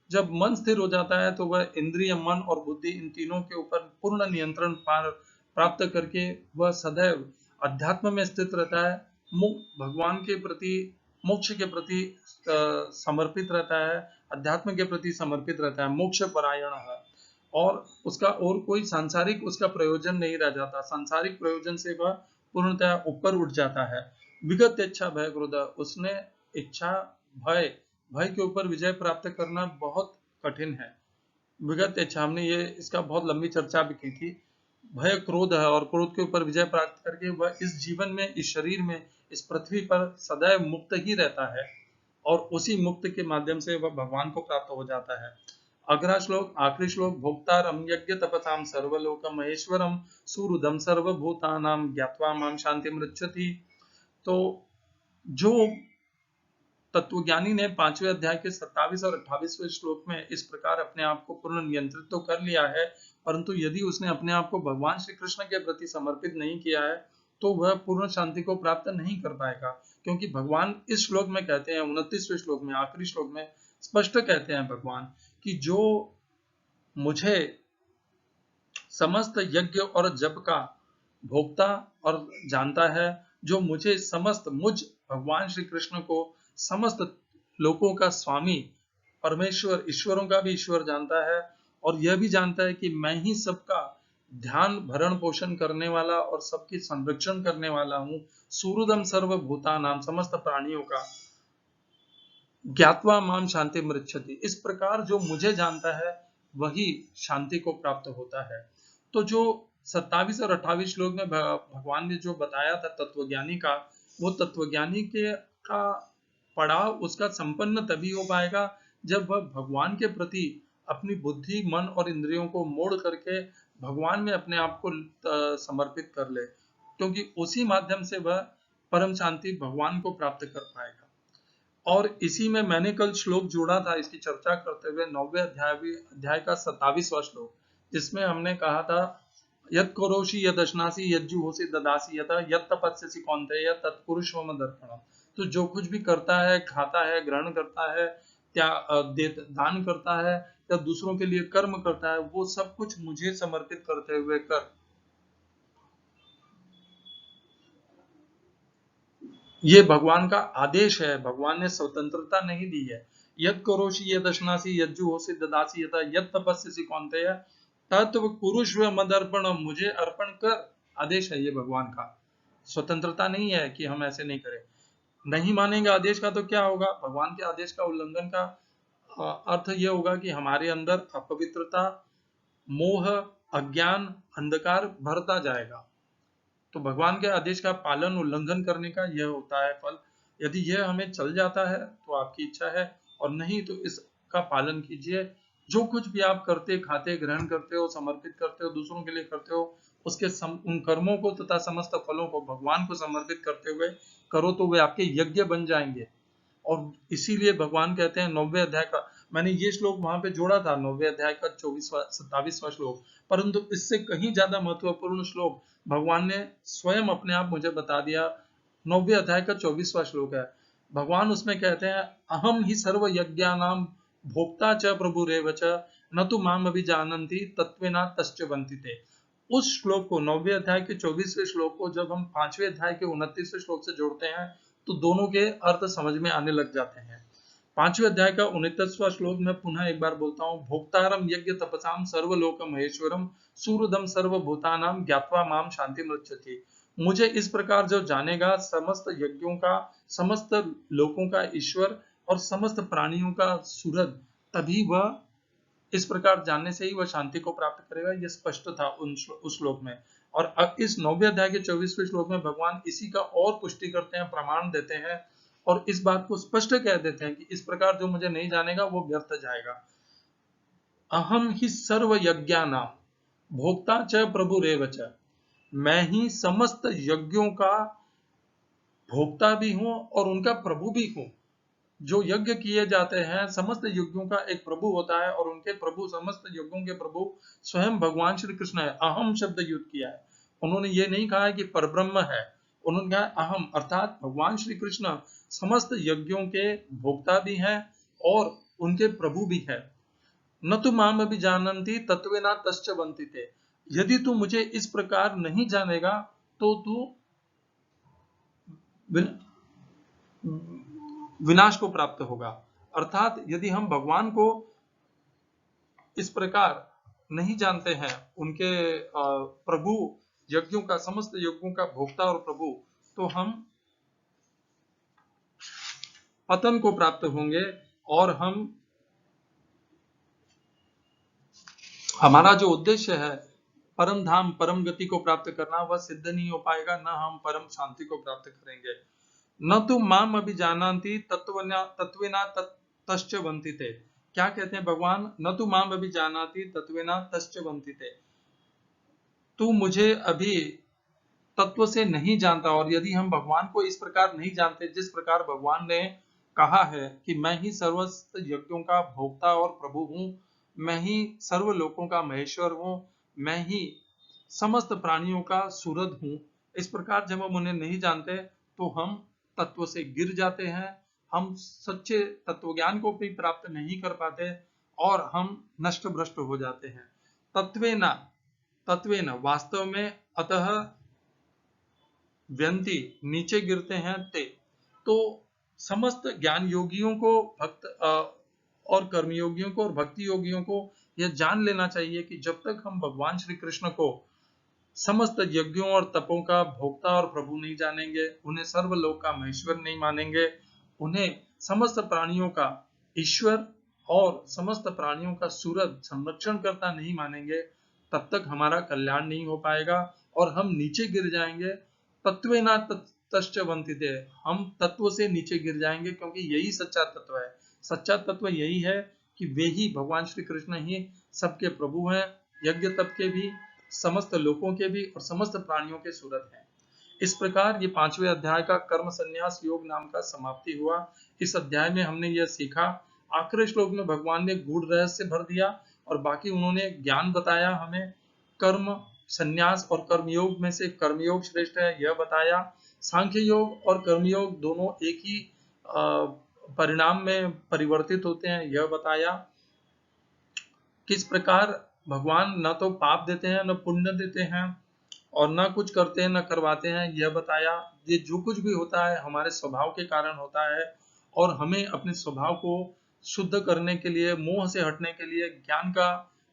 जब मन स्थिर हो जाता है तो वह इंद्रिय, मन और बुद्धि, इन तीनों के ऊपर पूर्ण नियंत्रण प्राप्त करके वह सदैव अध्यात्म में स्थित रहता है, भगवान के प्रति, मोक्ष के प्रति समर्पित रहता है, अध्यात्म के प्रति समर्पित रहता है, मोक्ष परायण है। और उसका और कोई सांसारिक उसका प्रयोजन नहीं रह जाता, सांसारिक प्रयोजन से वह पूर्णतः ऊपर उठ जाता है। विगत इच्छा भय क्रोध, उसने इच्छा भय के ऊपर विजय प्राप्त करना बहुत कठिन है। विगत इच्छा, हमने ये इसका बहुत लंबी चर्चा भी की थी। भय क्रोध है और क्रोध के ऊपर विजय प्राप्त करके वह इस जीवन में, इस शरीर में, इस पृथ्वी पर सदैव मुक्त ही रहता है और उसी मुक्त के माध्यम से वह भगवान को प्राप्त हो जाता है। अगला श्लोक, आखिरी श्लोक, भोक्तारम यज्ञ तपसाम सर्वलोकम महेश्वरम सुहृदम सर्वभूतानां ज्ञात्वा मां शांतिमृच्छति। तो जो तत्वज्ञानी ने 5वें अध्याय के 27 और 28वें श्लोक में इस प्रकार अपने आप को पूर्ण नियंत्रित तो कर लिया है, परंतु यदि उसने अपने आप को भगवान श्री कृष्ण के प्रति समर्पित नहीं किया है तो वह पूर्ण शांति को प्राप्त नहीं कर पाएगा। क्योंकि भगवान इस श्लोक में कहते हैं, 29वें श्लोक में, आखिरी श्लोक में स्पष्ट कहते हैं भगवान कि जो मुझे समस्त यज्ञ और जप का भोक्ता और जानता है, जो मुझे मुझ भगवान श्री कृष्ण को समस्त लोकों का स्वामी, परमेश्वर, ईश्वरों का भी ईश्वर जानता है और यह भी जानता है कि मैं ही सबका ध्यान भरण पोषण करने वाला और सबकी संरक्षण करने वाला हूँ। सुहृदम सर्वभूतानां, समस्त प्राणियों का, ज्ञात्वा माम शांति मृच्छति, इस प्रकार जो मुझे जानता है वही शांति को प्राप्त होता है। तो जो 27 और 28 श्लोक में भगवान ने जो बताया था तत्वज्ञानी का, वो तत्वज्ञानी के का पड़ाव उसका संपन्न तभी हो पाएगा जब वह भगवान के प्रति अपनी बुद्धि, मन और इंद्रियों को मोड़ करके भगवान में अपने आप को समर्पित कर ले, क्योंकि उसी माध्यम से वह परम शांति भगवान को प्राप्त कर पाएगा। और इसी में मैंने कल श्लोक जोड़ा था इसकी चर्चा करते हुए, 9वें अध्याय का 27वां श्लोक, जिसमें हमने कहा था यत् करोषि यद् अश्नासि यज्जुहोषि ददासि यथा यत् तपस्यसि कौन्तेय तत्कुरुष्व मदर्पणम्। तो जो कुछ भी करता है, खाता है, ग्रहण करता है, दान करता है या दूसरों के लिए कर्म करता है, वो सब कुछ मुझे समर्पित करते हुए कर। ये भगवान का आदेश है, भगवान ने स्वतंत्रता नहीं दी है। यत् करोषि यद् अश्नासि यज्जुहोषि ददासि यथा यत् तपस्यसि कौन्तेय तत्व कुरुष्व मदर्पणम्, मुझे अर्पण कर, आदेश है ये भगवान का। स्वतंत्रता नहीं है कि हम ऐसे नहीं करें। नहीं मानेंगे आदेश का तो क्या होगा? भगवान के आदेश का उल्लंघन का अर्थ यह होगा कि हमारे अंदर अपवित्रता, मोह, अज्ञान, अंधकार भरता जाएगा। तो भगवान के आदेश का पालन, उल्लंघन करने का यह होता है फल। यदि यह हमें चल जाता है तो आपकी इच्छा है, और नहीं तो इसका पालन कीजिए। जो कुछ भी आप करते, खाते, ग्रहण करते हो, समर्पित करते हो, दूसरों के लिए करते हो, उसके उन कर्मों को तथा समस्त फलों को भगवान को समर्पित करते हुए करो तो वे आपके यज्ञ बन जाएंगे। और इसीलिए भगवान कहते हैं 9वें अध्याय का, मैंने ये श्लोक वहां पे जोड़ा था 9वें अध्याय का 27वां श्लोक, परंतु इससे कहीं ज्यादा महत्वपूर्ण श्लोक भगवान ने स्वयं अपने आप मुझे बता दिया। 9वें अध्याय का 24वां श्लोक है। भगवान उसमें कहते हैं अहम ही सर्व यज्ञानां भोक्ता च प्रभुरेव च न तु माम अभिजानन्ति तत्वेना तश्च वन्तिते। उस श्लोक को, 9वें अध्याय के 24वें श्लोक को जब हम 5वें अध्याय के 29वें श्लोक से जोड़ते हैं तो दोनों के अर्थ समझ में आने लग जाते हैं। 5वें अध्याय का 29वां श्लोक में पुनः एक बार बोलता हूँ, भोक्तारम यज्ञ तपसाम सर्वलोक महेश्वरम सुहृदम सर्वभूतानां ज्ञात्वा माम शांति मृच्छति। मुझे इस प्रकार जो जानेगा, समस्त यज्ञों का, समस्त लोकों का ईश्वर और समस्त प्राणियों का सुहृद, तभी वह, इस प्रकार जानने से ही वह शांति को प्राप्त करेगा। यह स्पष्ट था उस श्लोक में। और अब इस 9वें अध्याय के 24वें श्लोक में भगवान इसी का और पुष्टि करते हैं, प्रमाण देते हैं और इस बात को स्पष्ट कह देते हैं कि इस प्रकार जो मुझे नहीं जानेगा वो व्यर्थ जाएगा। अहम ही सर्व यज्ञानां भोक्ता च प्रभुरेव च, मैं ही समस्त यज्ञों का भोक्ता भी हूं और उनका प्रभु भी हूं। जो यज्ञ किए जाते हैं, समस्त यज्ञों का एक प्रभु होता है और उनके प्रभु, समस्त यज्ञों के प्रभु स्वयं भगवान श्री कृष्ण है। अहम शब्द यूज किया है, उन्होंने ये नहीं कहा है कि परब्रह्म है, उन्होंने कहा अहम, अर्थात भगवान श्री कृष्ण समस्त यज्ञों के भोक्ता भी हैं और उनके प्रभु भी है। न तु माम अभी जानन्ति तत्वेना तश्च वन्तिते, यदि तू मुझे इस प्रकार नहीं जानेगा तो तू विनाश को प्राप्त होगा। अर्थात यदि हम भगवान को इस प्रकार नहीं जानते हैं, उनके प्रभु, यज्ञों का, समस्त यज्ञों का भोक्ता और प्रभु, तो हम पतन को प्राप्त होंगे और हमारा जो उद्देश्य है परम धाम, परम गति को प्राप्त करना वह सिद्ध नहीं हो पाएगा, न हम परम शांति को प्राप्त करेंगे। न तो माम अभिजानान्ति तत्वेना तश्च वन्तिते। क्या कहते हैं भगवान? न तो माम अभिजानाति तत्वेना तश्च वन्तिते। तू मुझे अभी तत्व से नहीं जानता, और यदि हम भगवान को इस प्रकार नहीं जानते जिस प्रकार भगवान ने कहा है कि मैं ही सर्वस्व यज्ञों का भोक्ता और प्रभु हूँ, मैं ही सर्व लोकों का महेश्वर हूँ, मैं ही समस्त प्राणियों का सूरज हूँ, इस प्रकार जब हम उन्हें नहीं जानते तो हम तत्व से गिर जाते हैं, हम सच्चे तत्वज्ञान को भी प्राप्त नहीं कर पाते और हम नष्ट भ्रष्ट हो जाते हैं। तत्वेना, तत्वेना वास्तव में, अतः व्यंति नीचे गिरते हैं ते। तो समस्त ज्ञान योगियों को, भक्त और कर्मयोगियों को और भक्ति योगियों को यह जान लेना चाहिए कि जब तक हम भगवान श्री कृष्ण को समस्त यज्ञों और तपों का भोक्ता और प्रभु नहीं जानेंगे, उन्हें सर्वलोक का महेश्वर नहीं मानेंगे, उन्हें समस्त प्राणियों का ईश्वर और समस्त प्राणियों का सूरज संरक्षण करता नहीं मानेंगे, तब तक हमारा कल्याण नहीं हो पाएगा और हम नीचे गिर जाएंगे। तत्वेना तश्च वन्तिते, हम तत्व से नीचे गिर जाएंगे, क्योंकि यही सच्चा तत्व है। सच्चा तत्व यही है कि वे ही भगवान श्री कृष्ण ही सबके प्रभु हैं, यज्ञ तप के भी, समस्त लोकों के भी और समस्त प्राणियों के सूरज हैं। इस प्रकार ये 5वें अध्याय का कर्म संन्यास योग नाम का समाप्ति हुआ। इस अध्याय में हमने यह सीखा, आखिरी श्लोक में भगवान ने गूढ़ रहस्य भर दिया और बाकी उन्होंने ज्ञान बताया हमें। कर्म संन्यास और कर्मयोग में से कर्मयोग श्रेष्ठ है यह बताया। सांख्य योग और कर्मयोग दोनों एक ही परिणाम में परिवर्तित होते हैं यह बताया। किस प्रकार भगवान न तो पाप देते हैं न पुण्य देते हैं और न कुछ करते हैं न करवाते हैं यह बताया। ये जो कुछ भी होता है हमारे स्वभाव के कारण होता है और हमें अपने स्वभाव को शुद्ध करने के लिए, मोह से हटने के लिए ज्ञान का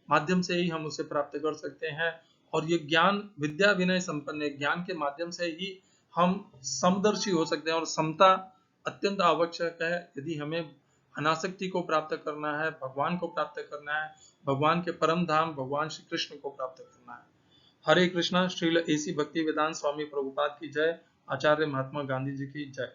माध्यम से ही हम उसे प्राप्त कर सकते हैं। और ये ज्ञान विद्या विनय संपन्न ज्ञान के माध्यम से ही हम समदर्शी हो सकते हैं और समता अत्यंत आवश्यक है यदि हमें अनासक्ति को प्राप्त करना है, भगवान को प्राप्त करना है, भगवान के परम धाम भगवान श्री कृष्ण को प्राप्त करना है। हरे कृष्णा। श्रील एसी भक्ति वेदांत स्वामी प्रभुपाद की जय। आचार्य महात्मा गांधी जी की जय।